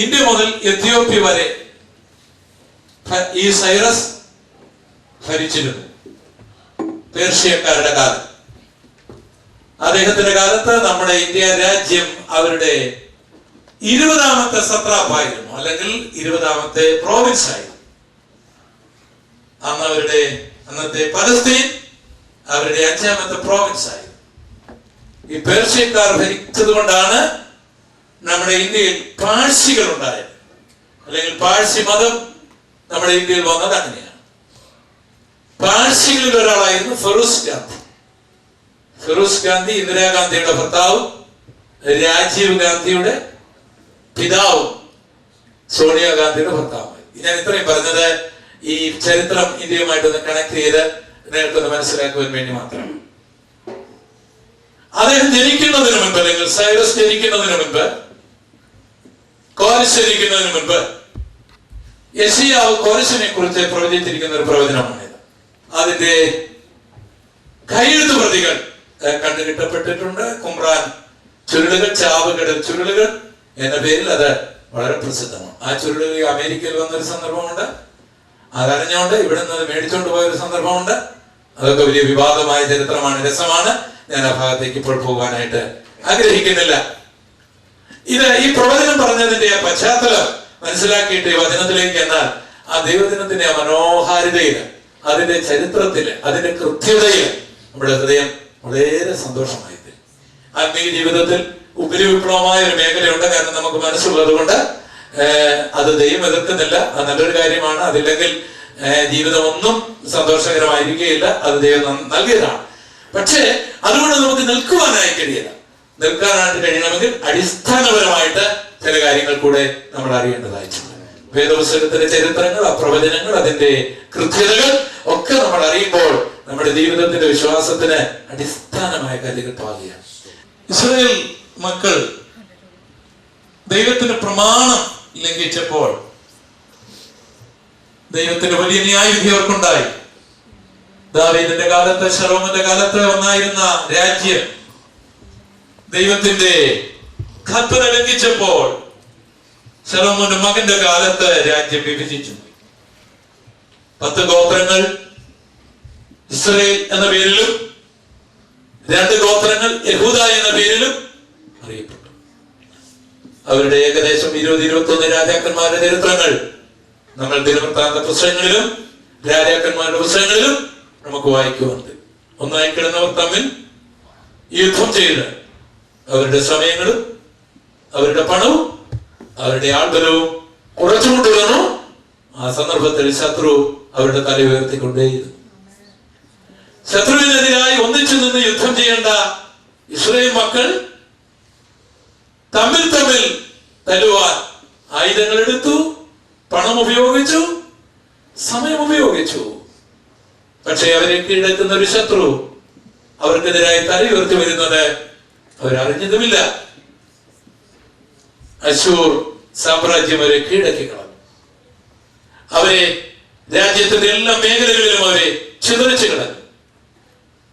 Speaker 2: ഇന്ത്യ മുതൽ എത്യോപ്യ വരെ ഈ സൈറസ് ഭരിച്ചിരുന്നു. പേർഷ്യക്കാരുടെ കാലം. അദ്ദേഹത്തിന്റെ കാലത്ത് നമ്മുടെ ഇന്ത്യ രാജ്യം അവരുടെ 20ാമത്തെ സത്രാപ്പായിരുന്നു, അല്ലെങ്കിൽ 20ാമത്തെ പ്രോവിൻസ് ആയിരുന്നു. അന്ന് അവരുടെ അന്നത്തെ പലസ്തീൻ അവരുടെ 5ാമത്തെ പ്രോവിൻസ് ആയിരുന്നു. ഈ പേർഷ്യക്കാർ ഭരിച്ചത് കൊണ്ടാണ് നമ്മുടെ ഇന്ത്യയിൽ പാഴ്സികൾ ഉണ്ടായത്, അല്ലെങ്കിൽ പാഴ്സി മതം നമ്മുടെ ഇന്ത്യയിൽ വന്നത് അങ്ങനെയാണ്. പാഴ്സികളിൽ ഒരാളായിരുന്നു ഫിറോസ് ഗാന്ധി. ഫിറോസ് ഗാന്ധി ഇന്ദിരാഗാന്ധിയുടെ ഭർത്താവും രാജീവ് ഗാന്ധിയുടെ പിതാവും സോണിയാഗാന്ധിയുടെ ഭർത്താവുമായി. ഞാൻ ഇത്രയും പറഞ്ഞത് ഈ ചരിത്രം ഇന്ത്യയുമായിട്ടൊന്ന് കണക്ട് ചെയ്ത് നിങ്ങൾക്കൊന്ന് മനസ്സിലാക്കുവാൻ വേണ്ടി മാത്രമാണ്. അദ്ദേഹം ജനിക്കുന്നതിന് മുൻപ്, അല്ലെങ്കിൽ സൈറസ് ജനിക്കുന്നതിന് മുൻപ്, കോരസ് ജനിക്കുന്നതിന് മുൻപ് യെശയ്യാവ് കോരസിനെ കുറിച്ച് പ്രവചിച്ചിരിക്കുന്ന ഒരു പ്രവചനമാണിത്. അതിന്റെ കൈയെഴുത്ത് പ്രതികൾ കണ്ടുകിട്ടപ്പെട്ടിട്ടുണ്ട്. കുമ്രാൻ ചുരുളുകൾ, ചാവുകടൽ ചുരുളുകൾ എന്ന പേരിൽ അത് വളരെ പ്രസിദ്ധമാണ്. ആ ചുരുളുകൾ അമേരിക്കയിൽ വന്നൊരു സന്ദർഭമുണ്ട്. അതറിഞ്ഞുകൊണ്ട് ഇവിടെ നിന്ന് മേടിച്ചുകൊണ്ട് പോയൊരു സന്ദർഭമുണ്ട്. അതൊക്കെ വലിയ വിവാദമായ ചരിത്രമാണ്, രസമാണ്. ഞാൻ ആ ഭാഗത്തേക്ക് ഇപ്പോൾ പോകാനായിട്ട് ആഗ്രഹിക്കുന്നില്ല. ഈ പ്രവചനം പറഞ്ഞതിന്റെ പശ്ചാത്തലം മനസ്സിലാക്കിയിട്ട് ഈ വചനത്തിലേക്ക് എന്നാൽ ആ ദൈവദിനത്തിന്റെ മനോഹാരിതയിൽ, അതിന്റെ ചരിത്രത്തില്, അതിന്റെ കൃത്യതയിൽ നമ്മുടെ ഹൃദയം വളരെ സന്തോഷമായി. ആത്മീയ ജീവിതത്തിൽ ഉപരിവിപ്ലവമായ ഒരു മേഖലയുണ്ട്. കാരണം നമുക്ക് മനസ്സുള്ളത് കൊണ്ട് അത് ദൈവം എതിർക്കുന്നില്ല. അത് നല്ലൊരു കാര്യമാണ്. അതില്ലെങ്കിൽ ജീവിതം ഒന്നും സന്തോഷകരമായിരിക്കുകയില്ല. അത് ദൈവം നൽകിയതാണ്. പക്ഷേ അതുകൊണ്ട് നമുക്ക് നിൽക്കുവാനായി കഴിയില്ല. നിൽക്കാനായിട്ട് കഴിയണമെങ്കിൽ അടിസ്ഥാനപരമായിട്ട് ചില കാര്യങ്ങൾ കൂടെ നമ്മൾ അറിയേണ്ടതായിട്ടുണ്ട്. വേദപുസ്തകത്തിന്റെ ചരിത്രങ്ങൾ, ആ പ്രവചനങ്ങൾ, അതിന്റെ കൃത്യതകൾ ഒക്കെ നമ്മൾ അറിയുമ്പോൾ നമ്മുടെ ജീവിതത്തിന്റെ വിശ്വാസത്തിന് അടിസ്ഥാനമായ കാര്യങ്ങൾ പാകുകയാണ്. ഇസ്രായേൽ മക്കൾ ദൈവത്തിന്റെ പ്രമാണം ലംഘിച്ചപ്പോൾ ദൈവത്തിന്റെ വലിയ ന്യായവിധി അവർക്കുണ്ടായി. ദാവീദിന്റെ കാലത്ത്, ശലോമോന്റെ കാലത്ത് ഒന്നായിരുന്ന രാജ്യം ദൈവത്തിന്റെ കൽപ്പന ലംഘിച്ചപ്പോൾ ശലോമോന്റെ മകന്റെ കാലത്ത് രാജ്യം വിഭജിച്ചു. 10 ഗോത്രങ്ങൾ ഇസ്രായേൽ എന്ന പേരിലും 2 ഗോത്രങ്ങൾ യഹൂദ എന്ന പേരിലും അറിയപ്പെട്ടു. അവരുടെ ഏകദേശം 20-21 രാജാക്കന്മാരുടെ ചരിത്രങ്ങൾ നമ്മൾ ദിനവൃത്താന്ത പുസ്തകങ്ങളിലും രാജാക്കന്മാരുടെ പുസ്തകങ്ങളിലും നമുക്ക് വായിക്കുന്നുണ്ട്. ഒന്നായി കിടന്നവർ തമ്മിൽ യുദ്ധം ചെയ്ത് അവരുടെ സമയങ്ങളും അവരുടെ പണവും അവരുടെ ആൾബലവും കുറച്ചുകൊണ്ടുവന്നു. ആ സന്ദർഭത്തിൽ ശത്രു അവരുടെ തല ഉയർത്തിക്കൊണ്ടേയിരുന്നു. ശത്രുവിനെതിരായി ഒന്നിച്ചു നിന്ന് യുദ്ധം ചെയ്യേണ്ട ഇസ്രായേൽ മക്കൾ തമ്മിൽ തല്ലുവാൻ ആയുധങ്ങൾ എടുത്തു, പണം ഉപയോഗിച്ചു, സമയം ഉപയോഗിച്ചു. പക്ഷെ അവരെ കീഴടക്കുന്ന ഒരു ശത്രു അവർക്കെതിരായി തല ഉയർത്തി വരുന്നത് അവരറിഞ്ഞതുമില്ല. അശൂർ സാമ്രാജ്യം അവരെ കീഴടക്കി കളഞ്ഞു. അവരെ രാജ്യത്തിന്റെ എല്ലാ മേഖലകളിലും അവരെ ചിതറിച്ചു കളഞ്ഞു.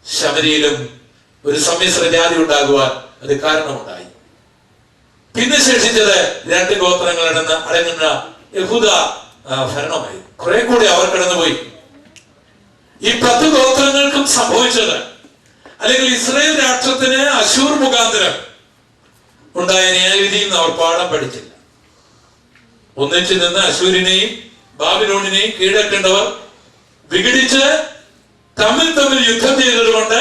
Speaker 2: ശമരിയിലും ഒരു സമ്മിശ്ര ജാതി ഉണ്ടാകുവാൻ അത് കാരണമുണ്ടായി. പിന്നെ ശേഷിച്ചത് 2 ഗോത്രങ്ങൾ അടങ്ങുന്ന യഹൂദ ഭരണമായി. കുറെ കൂടി അവർ കടന്നുപോയി. ഈ 10 ഗോത്രങ്ങൾക്കും സംഭവിച്ചത്, അല്ലെങ്കിൽ ഇസ്രായേൽ രാഷ്ട്രത്തിന് അശൂർ മുഖാന്തരം ഉണ്ടായ ന്യായവിധിയും അവർ പാഠം പഠിച്ചില്ല. ഒന്നിച്ചു നിന്ന് അശൂരിനെയും ബാബിലോണിനെയും കീഴടക്കേണ്ടവർ വിഘടിച്ച് തമ്മിൽ യുദ്ധം ചെയ്തതുകൊണ്ട്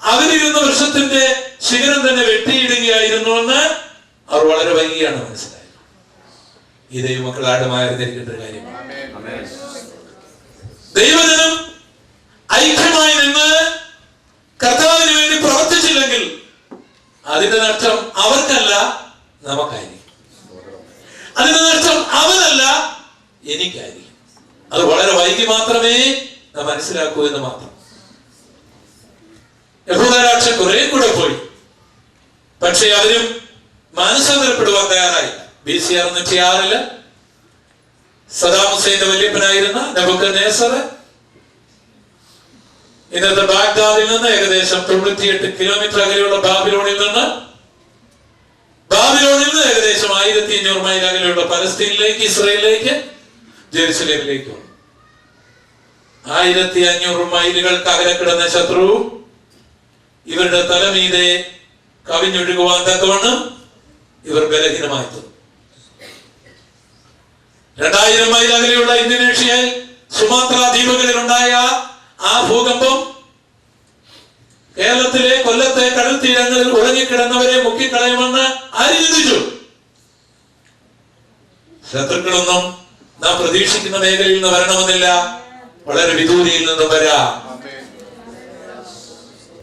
Speaker 2: അവരിരുന്ന വൃക്ഷത്തിന്റെ ശിഖരം തന്നെ വെട്ടിയിടുകയായിരുന്നുവെന്ന് അവർ വളരെ വൈകിയാണ് മനസ്സിലായത്. ഈ ദൈവമക്കൾ ആടുമായി അറിഞ്ഞിരിക്കേണ്ട ഒരു കാര്യമാണ്. ദൈവജനം ഐക്യമായി നിന്ന് കർത്താവിന് വേണ്ടി പ്രവർത്തിച്ചില്ലെങ്കിൽ അതിന്റെ നഷ്ടം അവർക്കല്ല, നമുക്കായിരിക്കും. അതിന്റെ നഷ്ടം അവനല്ല, എനിക്കായിരിക്കും. അത് വളരെ വൈകി മാത്രമേ നാം മനസ്സിലാക്കൂ എന്ന് മാത്രം. യഹൂദരാഷ്ട്രം കുറെ കൂടെ പോയി, പക്ഷെ അവരും മാനസാന്തരപ്പെടുവാൻ തയ്യാറായി. BC 606 സദാം ഹുസൈന്റെ വല്യപ്പനായിരുന്ന നെബൂഖദ്നേസർ ഇന്നത്തെ ബാഗ്ദാദിൽ നിന്ന് ഏകദേശം 98 കിലോമീറ്റർ അകലെയുള്ള ബാബിലോണിൽ നിന്ന് ഏകദേശം 1500 മൈൽ അകലെയുള്ള പലസ്തീനിലേക്ക്, ഇസ്രയേലിലേക്ക്, ജെറുസലേമിലേക്ക് വന്നു. 1500 മൈലുകൾക്ക് അകലെ കിടന്ന ശത്രു ഇവരുടെ തലമീതെ കവിഞ്ഞൊഴുകുവാൻ തക്കവണ്ണം ഇവർ ബലഹീനമായി തീർന്നു. 2000 മൈൽ അകലെയുള്ള ഇന്തോനേഷ്യയിൽ സുമാത്ര ദ്വീപുകളിൽ ഉണ്ടായ ആ ഭൂകമ്പം കേരളത്തിലെ കൊല്ലത്തെ കടൽ തീരങ്ങളിൽ ഉറങ്ങിക്കിടന്നവരെ മുക്കിക്കളയുമെന്ന് ആര് ചിന്തിച്ചു? ശത്രുക്കളൊന്നും നാം പ്രതീക്ഷിക്കുന്ന മേഖലയിൽ നിന്ന് വരണമെന്നില്ല, വളരെ വിദൂരിയിൽ നിന്ന് വരാം.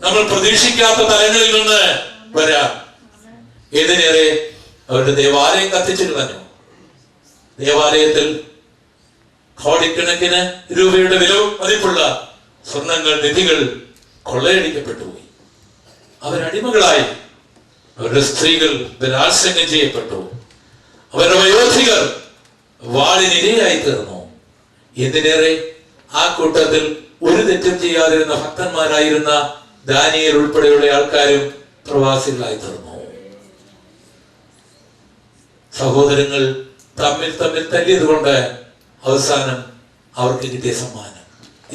Speaker 2: നമ്മൾ പ്രതീക്ഷിക്കാത്ത തലങ്ങളിൽ നിന്ന് വരാം. ഏതിനേറെ അവരുടെ ദേവാലയം കത്തിച്ചു കളഞ്ഞു. ദേവാലയത്തിൽ കോടിക്കണക്കിന് രൂപയുടെ വില മതിപ്പുള്ള സ്വർണങ്ങൾ, നിധികൾ കൊള്ളയടിക്കപ്പെട്ടു പോയി. അവരടിമകളായി. അവരുടെ സ്ത്രീകൾ ബലാത്സംഗം ചെയ്യപ്പെട്ടു. അവരുടെ വയോധികർ വാളിനിരയായി തീർന്നു. എന്തിനേറെ ആ കൂട്ടത്തിൽ ഒരു തെറ്റും ചെയ്യാതിരുന്ന ഭക്തന്മാരായിരുന്ന ദാനിയേൽ ഉൾപ്പെടെയുള്ള ആൾക്കാരും പ്രവാസികളായി തീർന്നു. സഹോദരങ്ങൾ തമ്മിൽ തല്ലിയത് കൊണ്ട് അവസാനം അവർക്ക് കിട്ടിയ സമ്മാനം.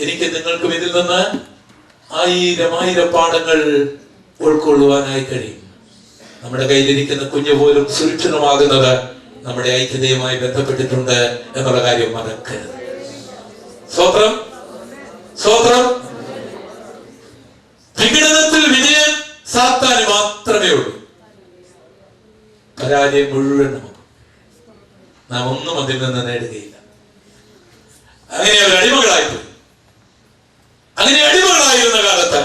Speaker 2: എനിക്ക് നിങ്ങൾക്കും ഇതിൽ നിന്ന് 1000 പാഠങ്ങൾ ഉൾക്കൊള്ളുവാനായി കഴിയും. നമ്മുടെ കയ്യിലിരിക്കുന്ന കുഞ്ഞു പോലും സുരക്ഷിതമാകുന്നത് നമ്മുടെ ഐക്യതയുമായി ബന്ധപ്പെട്ടിട്ടുണ്ട് എന്നുള്ള കാര്യം മറക്കരുത്. സ്തോത്രം, സ്തോത്രം. വിഘടനത്തിൽ വിജയം സാത്താന് മാത്രമേ ഉള്ളൂ. പരാജയം മുഴുവൻ നമുക്ക്. നാം ഒന്നും അതിൽ നിന്ന് നേടുകയില്ല. അങ്ങനെ അവർ അടിമകളായിപ്പോയി. അങ്ങനെ അടിമകളായിരുന്ന കാലത്ത്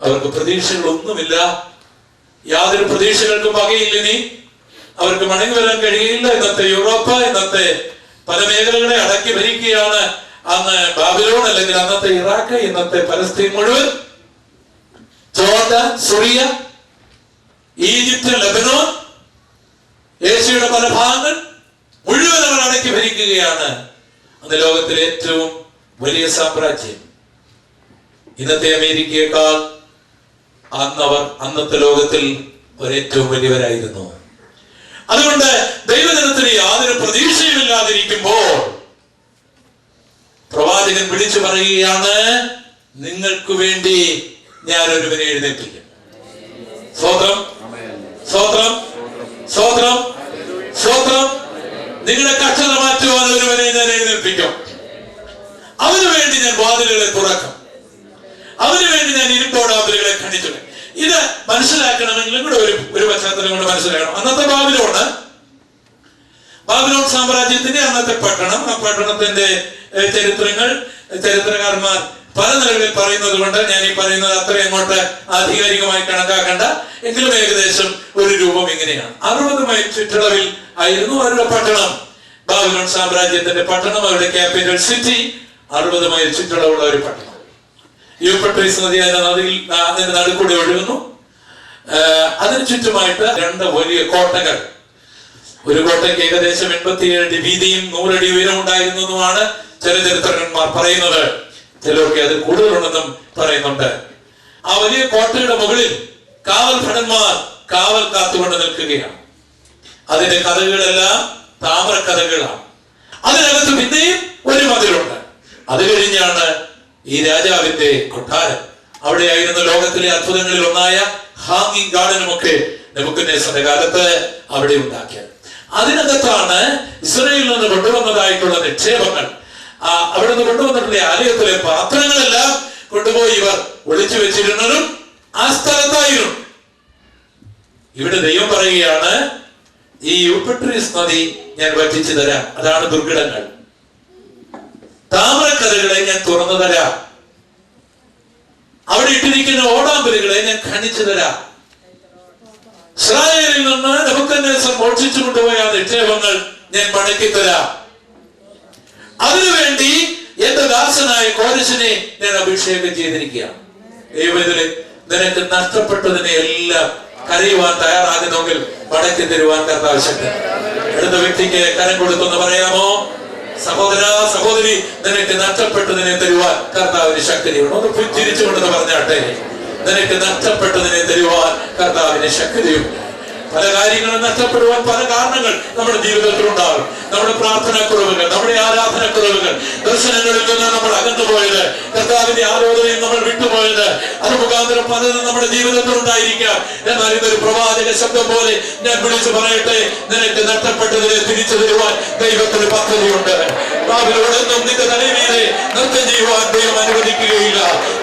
Speaker 2: അവർക്ക് പ്രതീക്ഷകളൊന്നുമില്ല. യാതൊരു പ്രതീക്ഷകൾക്കും വകയില്ലെനി. അവർക്ക് മടങ്ങി വരാൻ കഴിയില്ല. ഇന്നത്തെ യൂറോപ്പ്, ഇന്നത്തെ പല മേഖലകളെ അടക്കി ഭരിക്കുകയാണ് അന്ന് ബാബിലോൺ, അല്ലെങ്കിൽ അന്നത്തെ ഇറാഖ്, ഇന്നത്തെ പലസ്തീൻ മുഴുവൻ, ജോർഡൻ, സിറിയ, ഈജിപ്ത്, ലെബനോൻ, ഏഷ്യയുടെ പല ഭാഗങ്ങൾ മുഴുവൻ അവർ അടക്കി ഭരിക്കുകയാണ്. അന്ന് ലോകത്തിലെ ഏറ്റവും വലിയ സാമ്രാജ്യം. ഇന്നത്തെ അമേരിക്കയേക്കാൾ അന്നത്തെ ലോകത്തിൽ ഒരേറ്റവും വലിയവരായിരുന്നു. അതുകൊണ്ട് ദൈവജനത്തിന് യാതൊരു പ്രതീക്ഷയുമില്ലാതിരിക്കുമ്പോൾ പ്രവാചകൻ വിളിച്ചു പറയുകയാണ്, നിങ്ങൾക്ക് വേണ്ടി ഞാൻ ഒരുവനെ എഴുന്നേൽപ്പിക്കും. സ്തോത്രം, സ്തോത്രം, സ്തോത്രം, സ്തോത്രം. നിങ്ങളുടെ കഷ്ടത മാറ്റുവാൻ ഒരുവനെ ഞാൻ എഴുന്നേൽപ്പിക്കും. അവന് വേണ്ടി ഞാൻ വാതിലുകളെ തുറക്കും. അവന് വേണ്ടി ഞാൻ ഇരുമ്പോടാതിലുകളെ ഖണ്ഡിച്ചു. ഇത് മനസ്സിലാക്കണമെങ്കിലും കൂടെ ഒരു പശ്ചാത്തലം കൊണ്ട് മനസ്സിലാക്കണം. അന്നത്തെ ബാബിലോൺ സാമ്രാജ്യത്തിന്റെ അന്നത്തെ പട്ടണം, ആ പട്ടണത്തിന്റെ ചരിത്രങ്ങൾ ചരിത്രകാരന്മാർ പല നിലകളിൽ പറയുന്നത് കൊണ്ട് ഞാൻ ഈ പറയുന്നത് അത്ര അങ്ങോട്ട് ആധികാരികമായി കണക്കാക്കണ്ട. എങ്കിലും ഏകദേശം ഒരു രൂപം ഇങ്ങനെയാണ്. 60 മൈൽ ചുറ്റളവിൽ ആയിരുന്നു അവരുടെ പട്ടണം. ബാബിലോൺ സാമ്രാജ്യത്തിന്റെ പട്ടണം, അവരുടെ ക്യാപിറ്റൽ സിറ്റി 60 മൈൽ ചുറ്റളവുള്ള ഒരു പട്ടണം. യൂഫ്രട്ടീസ് നദി അതിന്റെ നടുക്കൂടെ ഒഴുകുന്നു. അതിന് ചുറ്റുമായിട്ട് 2 വലിയ കോട്ടകൾ. ഒരു കോട്ടയ്ക്ക് ഏകദേശം 87 അടി വീതിയും 100 അടി ഉയരം ഉണ്ടായിരുന്നതുമാണ് ചില ചരിത്രകാരന്മാർ പറയുന്നത്. ചിലർക്ക് അത് കൂടുതലുണ്ടെന്നും പറയുന്നുണ്ട്. ആ വലിയ കോട്ടയുടെ മുകളിൽ കാവൽ ഭടന്മാർ കാവൽ കാത്തുകൊണ്ട് നിൽക്കുകയാണ്. അതിന്റെ കഥകളെല്ലാം താമ്ര കഥകളാണ്. അതിനകത്ത് പിന്നെയും ഒരു മതിലുണ്ട്. അത് കഴിഞ്ഞാണ് ഈ രാജാവിന്റെ കൊട്ടാരം. അവിടെയായിരുന്നു ലോകത്തിലെ അത്ഭുതങ്ങളിൽ ഒന്നായ ഹാങ്ങിങ് ഗാർഡനും ഒക്കെ നെബൂഖദ്നേസറിന്റെ കാലത്ത് അവിടെ ഉണ്ടാക്കിയത്. അതിനകത്താണ് ഇസ്രായേലിൽ നിന്ന് കൊണ്ടുവന്നതായിട്ടുള്ള നിക്ഷേപങ്ങൾ. അവിടെ നിന്ന് കൊണ്ടുവന്നിട്ടുള്ള ആലയത്തിലെ പാത്രങ്ങളെല്ലാം കൊണ്ടുപോയി ഇവർ ഒളിച്ചു വെച്ചിരുന്നതും ആ സ്ഥലത്തായിരുന്നു. ഇവിടെ ദൈവം പറയുകയാണ്, ഈ യൂഫ്രട്ടീസ് നദി ഞാൻ വറ്റിച്ചു തരാം. അതാണ് ദുർഘടങ്ങൾ. താമ്രക്കഥകളെ ഞാൻ തുറന്നു തരാം. അവിടെ ഇട്ടിരിക്കുന്ന ഓടാമ്പലുകളെ ഞാൻ ഖണിച്ചു തരാം. ഇസ്രായേലിൽ നിന്ന് നെബൂഖദ്നേസർ മോഷ്ടിച്ചു കൊണ്ടുപോയ നിക്ഷേപങ്ങൾ ഞാൻ മടക്കി തരാം. അതിനുവേണ്ടി എന്റെ ദാസനായ കോരശിനെ ഞാൻ അഭിഷേകം ചെയ്തിരിക്കുകയാണ്. ദൈവത്തിലെ നിനക്ക് നഷ്ടപ്പെട്ടതിനെ എല്ലാം കരയുവാൻ തയ്യാറാകുന്നെങ്കിൽ മടക്കി തരുവാൻ കർത്താവ് ശക്തൻ. അടുത്ത വ്യക്തിക്ക് കരം കൊടുത്തെന്ന് പറയാമോ? സഹോദര സഹോദരി, നിനക്ക് നഷ്ടപ്പെട്ടതിനെ തരുവാൻ കർത്താവിന് ശക്തിയുണ്ട്. ഒന്ന് പുഞ്ചിരിച്ചുകൊണ്ടെന്ന് പറഞ്ഞാട്ടെ, നിനക്ക് നഷ്ടപ്പെട്ടതിനെ തരുവാൻ കർത്താവിന് ശക്തിയുണ്ട്. പല കാര്യങ്ങളും നഷ്ടപ്പെടുവാൻ പല കാരണങ്ങൾ നമ്മുടെ ജീവിതത്തിൽ ഉണ്ടാകും. നമ്മുടെ പ്രാർത്ഥനാക്കുറവുകൾ, നമ്മുടെ ആരാധനക്കുറവുകൾ, ദർശനങ്ങളിൽ നിന്ന് നമ്മൾ അകന്നുപോയത്, കർത്താവിന്റെ ആലോചനയിൽ നമ്മൾ വിട്ടുപോയത്, അത് മുഖാന്തരം പലതും നമ്മുടെ ജീവിതത്തിൽ ഉണ്ടായിരിക്കാം. എന്നാൽ ഇതൊരു പ്രവാചക ശബ്ദം പോലെ ഞാൻ വിളിച്ചു പറയട്ടെ, നിനക്ക് നഷ്ടപ്പെട്ടതിനെ തിരിച്ചു തരുവാൻ ദൈവത്തിന് പദ്ധതിയുണ്ട്. ബാബിലോണെന്നും നിന്റെ തലമീതെ നൃത്തം ചെയ്യുവാൻ ദൈവം അനുവദിക്കുകയില്ല.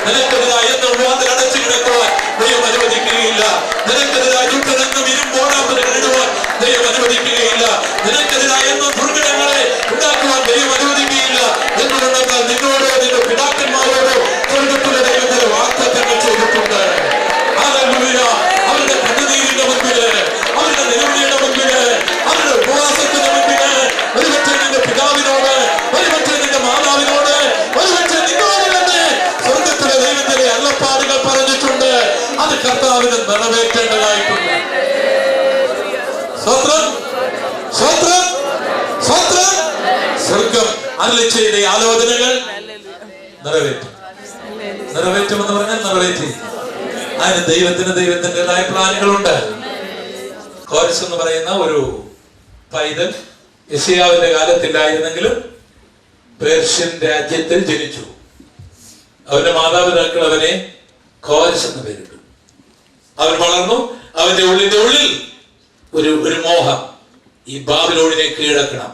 Speaker 2: നിനക്കെതിരായി എന്നും വാതിൽ അടച്ചു കിടക്കുവാൻ ദൈവം അനുവദിക്കുകയില്ല. നിനക്കെതിരായി യുദ്ധമെന്നും ഇരുമ്പോടാമ്പലുകൾ ഇടുവാൻ ദൈവം അനുവദിക്കുകയില്ല. നിനക്കെതിരായി എന്നും ദുർഘടങ്ങളെ ഉണ്ടാക്കുവാൻ ദൈവം അനുവദിക്കുകയില്ല. എന്തുകൊണ്ടെന്നാൽ നിന്നോടോ നിന്റെ പിതാക്കന്മാരോടോ സ്വർഗ്ഗത്തിലെ ദൈവത്തിന് വാഗ്ദത്തങ്ങൾ ചെയ്തിട്ടുണ്ട്. ഹല്ലേലൂയ. അവരുടെ കണ്ണുനീരിന്റെ മുൻപില്, അവരുടെ നിലവിളിയുടെ മുൻപില്, അവരുടെ ഉപവാസത്തിന്റെ മുൻപില്, ഒരുപക്ഷെ നിന്റെ പിതാവിനോട്, ഒരുപക്ഷെ നിന്റെ മാതാവിനോട്, ഒരുപക്ഷെ നിന്നോട് തന്നെ സ്വർഗ്ഗത്തിലെ ദൈവത്തിലെ അരുളപ്പാടുകൾ പറഞ്ഞിട്ടുണ്ട്. അത് കർത്താവിന് നിറവേറ്റേണ്ടതായിട്ടുണ്ട്. സ്വത്രം സ്വത്രം സ്വത്രം. സ്വർഗം അരുളി ചെയ്ത ആലോചനകൾ നിറവേറ്റും. നിറവേറ്റുമെന്ന് പറഞ്ഞാൽ നിറവേറ്റി. അതിന് ദൈവത്തിൻ്റെതായ പ്ലാനുകളുണ്ട്. കോരസ് എന്ന് പറയുന്ന ഒരു പൈതൽ യെശയ്യാവിന്റെ കാലത്തില്ലായിരുന്നെങ്കിലും പേർഷ്യൻ രാജ്യത്തിൽ ജനിച്ചു. അവന്റെ മാതാപിതാക്കൾ അവനെ കോരസ് എന്ന് പേരിട്ടു. അവൻ വളർന്നു. അവന്റെ ഉള്ളിൽ ഒരു മോഹം, ഈ ബാബിലോണിനെ കീഴടക്കണം.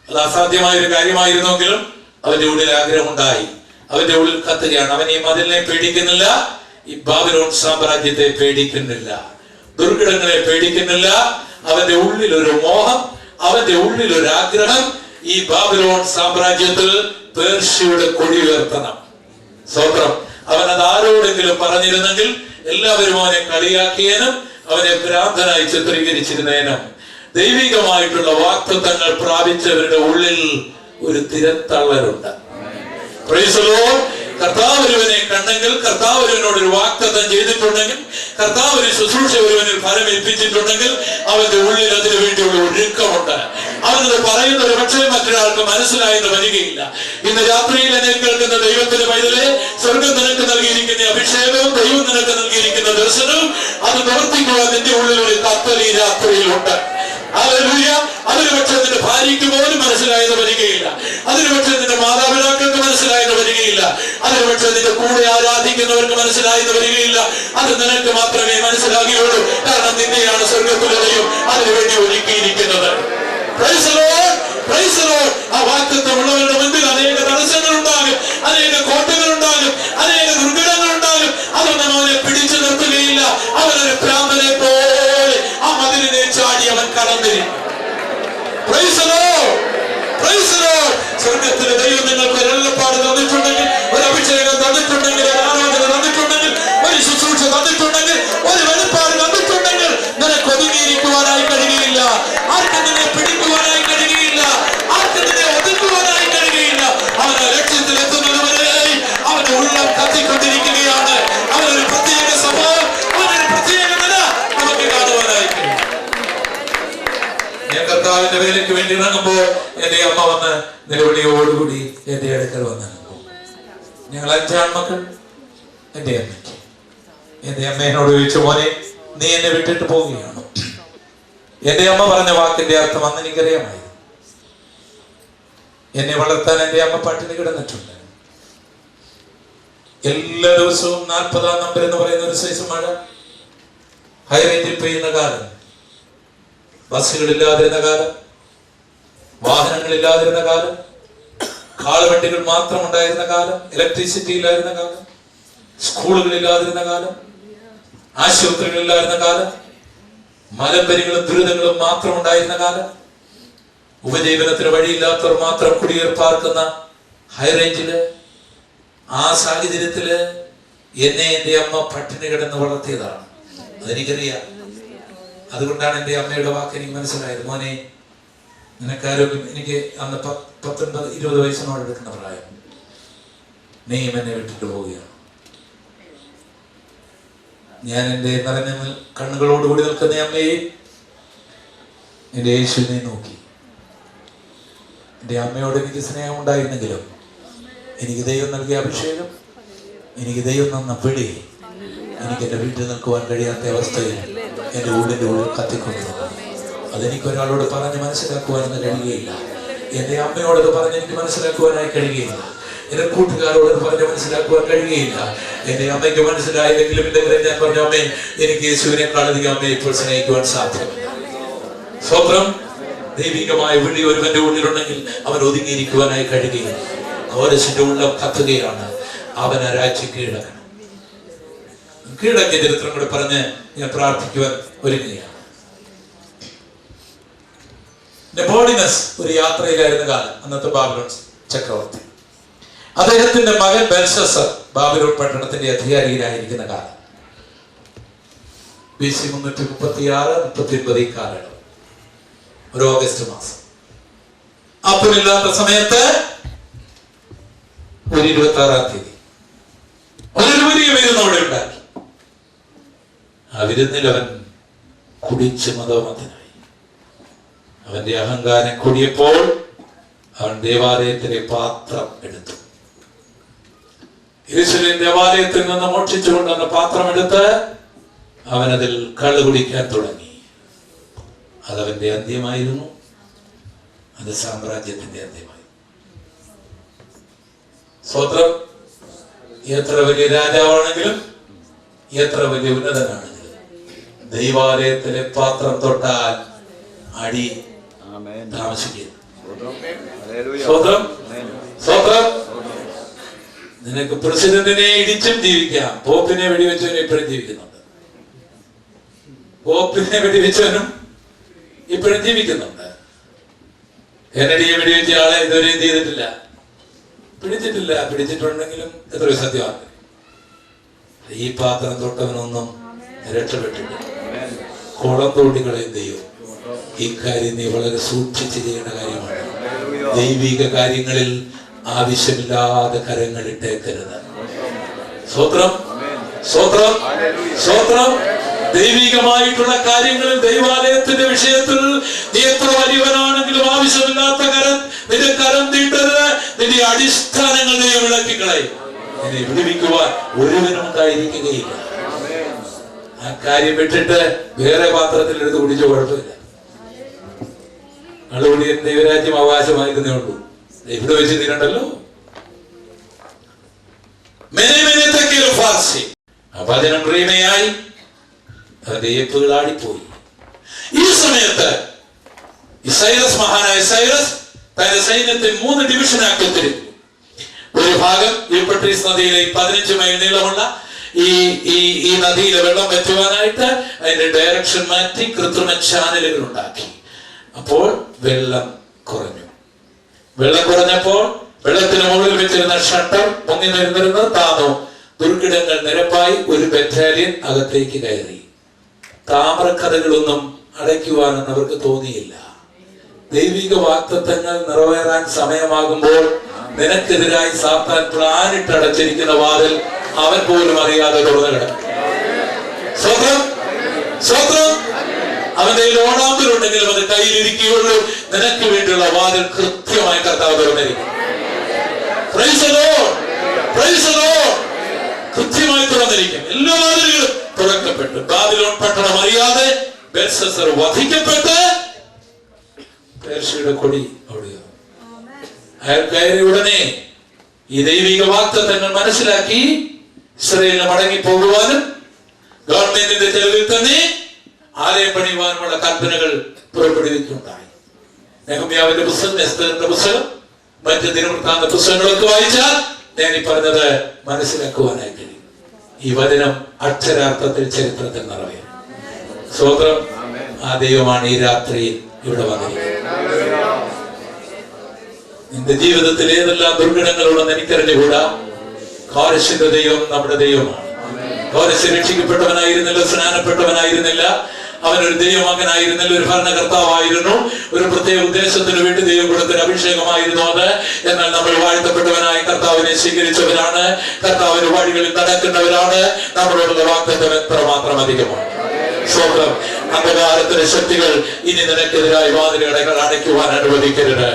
Speaker 2: അത് അസാധ്യമായ ഒരു കാര്യമായിരുന്നെങ്കിലും അവന്റെ ഉള്ളിൽ ആഗ്രഹമുണ്ടായി. അവന്റെ ഉള്ളിൽ കത്തുകയാണ്. അവൻ ഈ മതിലിനെ പേടിക്കുന്നില്ല, ഈ ബാബിലോൺ സാമ്രാജ്യത്തെ പേടിക്കുന്നില്ല, ദുർഘടങ്ങളെ പേടിക്കുന്നില്ല. അവന്റെ ഉള്ളിൽ ഒരു മോഹം, അവന്റെ ഉള്ളിൽ ഒരു ആഗ്രഹം, ഈ ബാബിലോൺ സാമ്രാജ്യത്തിൽ പേർഷ്യയുടെ കൊടി ഉയർത്തണം. സ്വത്രം. അവൻ അത് ആരോടെങ്കിലും പറഞ്ഞിരുന്നെങ്കിൽ എല്ലാവരും അവനെ കളിയാക്കിയനും അവനെ ഭ്രാന്തനായി ചിത്രീകരിച്ചിരുന്നേനും. ദൈവികമായിട്ടുള്ള വാഗ്ദത്തങ്ങൾ പ്രാപിച്ചവരുടെ ഉള്ളിൽ ഒരു തിരത്തള്ളലുണ്ട്. Price the Lord. കർത്താവ് ഒരുവനെ കണ്ടെങ്കിൽ, കർത്താവ് ഒരുവനോട് ഒരു വാഗ്ദത്തം ചെയ്തിട്ടുണ്ടെങ്കിൽ, കർത്താവ് ഒരു ശുശ്രൂഷ ഒരുവനിൽ ഫലം ഏൽപ്പിച്ചിട്ടുണ്ടെങ്കിൽ അവന്റെ ഉള്ളിൽ അതിനു വേണ്ടിയുള്ള ഒരുക്കമുണ്ട്. അവനത് പറയുന്നത് പക്ഷേ മറ്റൊരാൾക്ക് മനസ്സിലായെന്ന് വരികയില്ല. ഇന്ന് രാത്രിയിൽ എന്നെ കേൾക്കുന്ന ദൈവത്തിന്റെ പൈതലെ, സ്വർഗം നിനക്ക് നൽകിയിരിക്കുന്ന അഭിഷേകവും ദൈവം നിനക്ക് നൽകിയിരിക്കുന്ന ദർശനവും അത് പ്രവർത്തിക്കുവാൻ നിന്റെ ഉള്ളിൽ ഒരു കത്തൽ ഈ രാത്രിയിലുണ്ട്. ഹല്ലേലൂയ. അതിന് പക്ഷേ നിന്റെ ഭാര്യയ്ക്ക് പോലും മനസ്സിലായെന്ന് വരികയില്ല. അതിന് പക്ഷേ നിന്റെ മാതാപിതാക്കൾക്ക് മനസ്സിലായെന്ന് വരികയില്ല. അതിന് പക്ഷേ നിന്റെ കൂടെ ആരാധിക്കുന്നവർക്ക് മനസ്സിലായെന്ന് വരികയില്ല. അത് നിനക്ക് മാത്രമേ മനസ്സിലാകുകയുള്ളൂ. കാരണം നിന്നെയാണ് സ്വർഗ്ഗത്തിലെ ദൈവം അതിനുവേണ്ടി ഒരുക്കിയിരിക്കുന്നത്. Price the Lord. Praise the Lord. ആ വാഗ്ദത്തമുള്ളവരുടെ മുൻപിൽ അനേക തടസ്സങ്ങൾ ഉണ്ടാകും, അനേക കോട്ടകൾ ഉണ്ടാകും, അനേക ദുർഘടങ്ങൾ ഉണ്ടാകും. അതൊന്നും അവനെ പിടിച്ചു നിർത്തുകയില്ല. അവനൊരു ഭ്രാന്തനെ പോലെ ആ മതിലിനെ ചാടി അവൻ കടന്നിരിക്കും. Praise the Lord. Praise the Lord. സ്വർഗ്ഗത്തിലെ ദൈവം നിങ്ങൾക്ക് ഒരു അരുളപ്പാട് തന്നിട്ടുണ്ടെങ്കിൽ, ഒരു അഭിഷേകം തന്നിട്ടുണ്ടെങ്കിൽ, ഒരു ആരാധന തന്നിട്ടുണ്ടെങ്കിൽ, ഒരു ശുശ്രൂഷ തന്നിട്ടുണ്ടെങ്കിൽ, ഒരു വെളിപ്പാട് തന്നിട്ടുണ്ടെങ്കിൽ നിനക്ക് ഒതുങ്ങിയിരിക്കുവാനായി കഴിയുകയില്ല. ആർക്കും നിന്നെ പിടിക്കുവാനായി കഴിയുകയില്ല. ആർക്കും നിന്നെ ഒതുക്കുവാനായി കഴിയുകയില്ല. അവൻ ആ ലക്ഷ്യത്തിൽ എത്തുന്നതുവരെ അവന്റെ ഉള്ളം കത്തിക്കൊണ്ടിരിക്കുകയാണ്. അവനൊരു പ്രത്യേക സ്വഭാവം, അവനൊരു പ്രത്യേക നില നമുക്ക് കാണുവാനായി കഴിയും. ഞാൻ കർത്താവിന്റെ വേലയ്ക്ക് വേണ്ടി ഇറങ്ങുമ്പോൾ എന്റെ അമ്മ വന്ന് നിലവിളിയോടുകൂടി എന്റെ അടുക്കൽ വന്ന്, ഞങ്ങൾ 5 ആൺമക്കൾ. എന്റെ അമ്മ എന്നോട് ചോദിച്ചു, മോനെ നീ എന്നെ വിട്ടിട്ട് പോവുകയാണോ? എന്റെ അമ്മ പറഞ്ഞ വാക്കിന്റെ അർത്ഥം അന്ന് എനിക്കറിയാമായിരുന്നു. എന്നെ വളർത്താൻ എന്റെ അമ്മ പട്ടിണി കിടന്നിട്ടുണ്ട്. എല്ലാ ദിവസവും 40-ാം നമ്പർ എന്ന് പറയുന്ന ഒരു സൈസ് മഴ, ഹൈറേഞ്ചിൽ പെയ്യുന്ന കാലം, ബസ്സുകളില്ലാതിരുന്ന കാലം, വാഹനങ്ങളില്ലാതിരുന്ന കാലം, കാളവണ്ടികൾ മാത്രം ഉണ്ടായിരുന്ന കാലം, ഇലക്ട്രിസിറ്റി ഇല്ലാതിരുന്ന കാലം, സ്കൂളുകളില്ലാതിരുന്ന കാലം, ആശുപത്രികളില്ലാതിരുന്ന കാലം, മലമ്പരികളും ദുരിതങ്ങളും മാത്രം ഉണ്ടായിരുന്ന കാലം, ഉപജീവനത്തിന് വഴിയില്ലാത്തവർ മാത്രം കുടിയേർപ്പാർക്കുന്ന ഹൈറേഞ്ചില്, ആ സാഹചര്യത്തില് എന്നെ എൻ്റെ അമ്മ പട്ടിണി കിടന്ന് വളർത്തിയതാണ്, അതെനിക്കറിയാം. അതുകൊണ്ടാണ് എൻ്റെ അമ്മയുടെ വാക്ക് എനിക്ക് മനസ്സിലായത്. മോനെ, നിനക്കാരോഗ്യം, എനിക്ക് അന്ന് 19-20 വയസ്സിനോട് എടുക്കുന്ന പ്രായം, നീയും എന്നെ വിട്ടിട്ട് പോവുകയാണ്. ഞാൻ എൻ്റെ നിറഞ്ഞ കണ്ണുകളോടുകൂടി നിൽക്കുന്ന അമ്മയെ, എൻ്റെ യേശുവിനെ നോക്കി. എൻ്റെ അമ്മയോട് എനിക്ക് സ്നേഹം ഉണ്ടായിരുന്നെങ്കിലും എനിക്ക് ദൈവം നൽകിയ അഭിഷേകം, എനിക്ക് ദൈവം തന്ന പിടി, എനിക്ക് എൻ്റെ വീട്ടിൽ നിൽക്കുവാൻ കഴിയാത്ത അവസ്ഥയിൽ എൻ്റെ ഉള്ളിൻ്റെ ഉള്ളിൽ കത്തിക്കൊണ്ടു. അതെനിക്ക് ഒരാളോട് പറഞ്ഞ് മനസ്സിലാക്കുവാനൊന്നും കഴിയുകയില്ല. എൻ്റെ അമ്മയോടത് പറഞ്ഞ് എനിക്ക് മനസ്സിലാക്കുവാനായി കഴിയുകയില്ല. എൻ്റെ കൂട്ടുകാരോട് പറഞ്ഞ് മനസ്സിലാക്കുവാൻ കഴിയുകയില്ല. എൻ്റെ അമ്മയ്ക്ക് മനസ്സിലായില്ലെങ്കിലും എൻ്റെ ഞാൻ പറഞ്ഞ അമ്മേ, എനിക്ക് യേശുവിനേക്കാൾ അധികം അമ്മയെ ഇപ്പോൾ സ്നേഹിക്കുവാൻ സാധ്യമല്ല. സ്വന്തം ദൈവികമായ വിളി ഒരുവന്റെ ഉള്ളിലുണ്ടെങ്കിൽ അവൻ ഒതുങ്ങിയിരിക്കുവാനായി കഴിയുകയില്ല. കോരസിന്റെ ഉള്ളം കത്തുകയാണ്. അവൻ ആ രാജ്യം കീഴടക്കണം. കീഴടക്കിയ ചരിത്രം കൂടെ പറഞ്ഞ് ഞാൻ പ്രാർത്ഥിക്കുവാൻ ഒരുങ്ങുകയാണ്. നെപ്പോളിയസ് ഒരു യാത്രയിലായിരുന്ന കാലം, അന്നത്തെ ബാബിലോൺ ചക്രവർത്തി. അദ്ദേഹത്തിന്റെ മകൻ ബെൽഷസർ ബാബിലോൺ പട്ടണത്തിന്റെ അധികാരിയിലായിരിക്കുന്ന കാലം, BC 336-339 ഈ കാലഘട്ടം, ഒരു ഓഗസ്റ്റ് മാസം. അപ്പനില്ലാത്ത സമയത്ത് ഒരു 26-ാം തീയതി ഒരു വലിയ വിരുന്ന് അവിടെ ഉണ്ടാക്കി. ആ വിരുന്നിൽ അവൻ കുടിച്ച് മതോമത്തനായി. അവന്റെ അഹങ്കാരം കൂടിയപ്പോൾ അവൻ ദേവാലയത്തിലെ പാത്രം എടുത്തു. യെരൂശലേം ദേവാലയത്തിൽ നിന്ന് മോഷ്ടിച്ചുകൊണ്ടുവന്ന പാത്രം എടുത്ത് അവനതിൽ കള്ളു കുടിക്കാൻ തുടങ്ങി. അതവന്റെ അന്ത്യമായിരുന്നു. അത് സാമ്രാജ്യത്തിന്റെ അന്ത്യമായി. സ്വത്രം എത്ര വലിയ രാജാവാണെങ്കിലും എത്ര വലിയ ഉന്നതനാണെങ്കിലും ദൈവാലയത്തിലെ പാത്രം തൊട്ടാൽ അടി താമസിക്കുന്നു. നിനക്ക് പ്രസിഡന്റിനെ ഇടിച്ചും ജീവിക്കാം. പോപ്പിനെ വെടിവെച്ചവനും ഇപ്പോഴും ജീവിക്കുന്നുണ്ട്. പോപ്പിനെ വെടിവെച്ചവനും ഇപ്പോഴും ജീവിക്കുന്നുണ്ട്. കെന്നഡിയെ വെടിവെച്ച ആളെ ഇതുവരെ എന്ത് ചെയ്തിട്ടില്ല, പിടിച്ചിട്ടില്ല. പിടിച്ചിട്ടുണ്ടെങ്കിലും എത്രയോ സത്യമാണ്. ഈ പാത്രം തൊട്ടവനൊന്നും രക്ഷപ്പെട്ടില്ല. കുളം തോടികളെ ദൈവം. ഇക്കാര്യം നീ വളരെ സൂക്ഷിച്ച് ചെയ്യേണ്ട കാര്യമാണ്. ദൈവിക കാര്യങ്ങളിൽ ആവശ്യമില്ലാതെ കരങ്ങളിട്ടേക്കരുത്. സ്വത്രം സ്വത്രം സ്വത്രം. ദൈവികമായിട്ടുള്ള കാര്യങ്ങളിൽ, ദൈവാലയത്തിന്റെ വിഷയത്തിൽ നീ എത്ര വലിയവനാണെങ്കിലും ആവശ്യമില്ലാത്ത നിന്റെ കരം തീട്ടരുത്. നിന്റെ അടിസ്ഥാനങ്ങൾ നീ വിളക്കിക്കളയും. നിന്നെ വിടുവിക്കുവാൻ ഒരുവനും ഉണ്ടായിരിക്കുകയില്ല. ആ കാര്യം വിട്ടിട്ട് വേറെ പാത്രത്തിൽ എടുത്ത് കുടിച്ച കുഴപ്പമില്ല. അതുകൂടി ദൈവരാജ്യം അവകാശമായിരുന്നേ ഉള്ളൂ. ഇവിടെ വെച്ച് തീരണ്ടല്ലോ. വചനം പ്രീമയായി അവന്റെ ഏപ്പുകൾ ആടിപ്പോയി. ഈ സമയത്ത് മഹാനായ സൈറസ് തന്റെ സൈന്യത്തെ 3 ഡിവിഷനാക്കി തിരിച്ചു. ഒരു ഭാഗം യൂഫ്രട്ടീസ് നദിയിലെ 15 മൈൽ നീളമുള്ള ഈ നദിയിലെ വെള്ളം വറ്റുവാനായിട്ട് അതിന്റെ ഡയറക്ഷൻ മാറ്റി കൃത്രിമ ചാനലുകൾ ഉണ്ടാക്കി. അപ്പോൾ വെള്ളം കുറഞ്ഞു. വെള്ളം കുറഞ്ഞപ്പോൾ വെള്ളത്തിന് മുകളിൽ വെച്ചിരുന്ന ഷട്ടർ പൊങ്ങി നിന്നിരുന്നത് താന്നു. ദുർഘടങ്ങൾ നിരപ്പായി. ഒരു ബറ്റാലിയൻ അകത്തേക്ക് കയറി. താമ്രക്കഥകളൊന്നും അടയ്ക്കുവാനെന്ന് അവർക്ക് തോന്നിയില്ല. ദൈവിക വാഗ്ദത്തങ്ങൾ നിറവേറാൻ സമയമാകുമ്പോൾ നിനക്കെതിരായി സാത്താൻ പ്ലാനിട്ടടച്ചിരിക്കുന്ന വാതിൽ അവൻ പോലും അറിയാതെ തുറന്നു കിടക്കും. സ്വന്തം സ്വന്തം അവന്റെ ഓടാമ്പലുണ്ടെങ്കിലും അത് കയ്യിലിരിക്കുകയുള്ളൂ. നിനക്ക് വേണ്ടിയുള്ള വാതിൽ കൃത്യമായി കർത്താവ് തുറന്നിരിക്കും. കൃത്യമായി തുറന്നിരിക്കും. എല്ലാ വാതിലുകളും തുറക്കപ്പെട്ടു. ബാബിലോൺ പട്ടണം അറിയാതെ ബെൽഷസ്സർ വധിക്കപ്പെട്ട് പേർഷ്യയുടെ കൊടി അവിടെ. അയാൾ കയറിയ ഉടനെ ഈ ദൈവിക വാഗ്ദത്തങ്ങൾ മനസ്സിലാക്കി ഇസ്രായേലിന് മടങ്ങി പോകുവാനും ഗവൺമെന്റിന്റെ ചെലവിൽ തന്നെ ആലയം പണിയുവാനുമുള്ള കൽപ്പനകൾ പുറപ്പെടുവിക്കുകയുണ്ടായി. നെഹമ്യാവിന്റെ പുസ്തകം, എസ്തേറിന്റെ പുസ്തകം, മറ്റ് ദിനവൃത്താന്ത പുസ്തകങ്ങളൊക്കെ വായിച്ചാൽ ഞാൻ ഈ പറഞ്ഞത് മനസ്സിലാക്കുവാനായി കഴിയും. ഈ വചനം അക്ഷരാർത്ഥത്തിൽ ചരിത്രത്തിൽ നിറവേറും. സ്വതന്ത്രം. ആ ദൈവമാണ് ഈ രാത്രിയിൽ ഇവിടെ വന്നിരിക്കുന്നത്. നിന്റെ ജീവിതത്തിൽ ഏതെല്ലാം ദുർഘടങ്ങളുണ്ടെന്ന് എനിക്കറിഞ്ഞുകൂടാ. കാരുണ്യത്തിന്റെ ദൈവം നമ്മുടെ ദൈവമാണ്. പൗലോസ് രക്ഷിക്കപ്പെട്ടവനായിരുന്നില്ല, സ്നാനപ്പെട്ടവനായിരുന്നില്ല, അവനൊരു ദൈവമകനായിരുന്നില്ല, ഒരു ഭരണകർത്താവായിരുന്നു. ഒരു പ്രത്യേക ഉദ്ദേശത്തിന് വേണ്ടി ദൈവം കൊടുത്തൊരു അഭിഷേകമായിരുന്നു അത്. എന്നാൽ നമ്മൾ വാഴ്ത്തപ്പെട്ടവനായ കർത്താവിനെ സ്വീകരിച്ചവരാണ്, കർത്താവിന്റെ വഴികളിൽ നടക്കുന്നവരാണ്. നമ്മളോടുള്ള വാഗ്ദത്തം എത്രമാത്രം അധികമാണ്. സ്വന്തം അന്ധകാരത്തിന്റെ ശക്തികൾ ഇനി നിനക്കെതിരായി വാതിലുകൾ അടയ്ക്കുവാൻ അനുവദിക്കരുത്.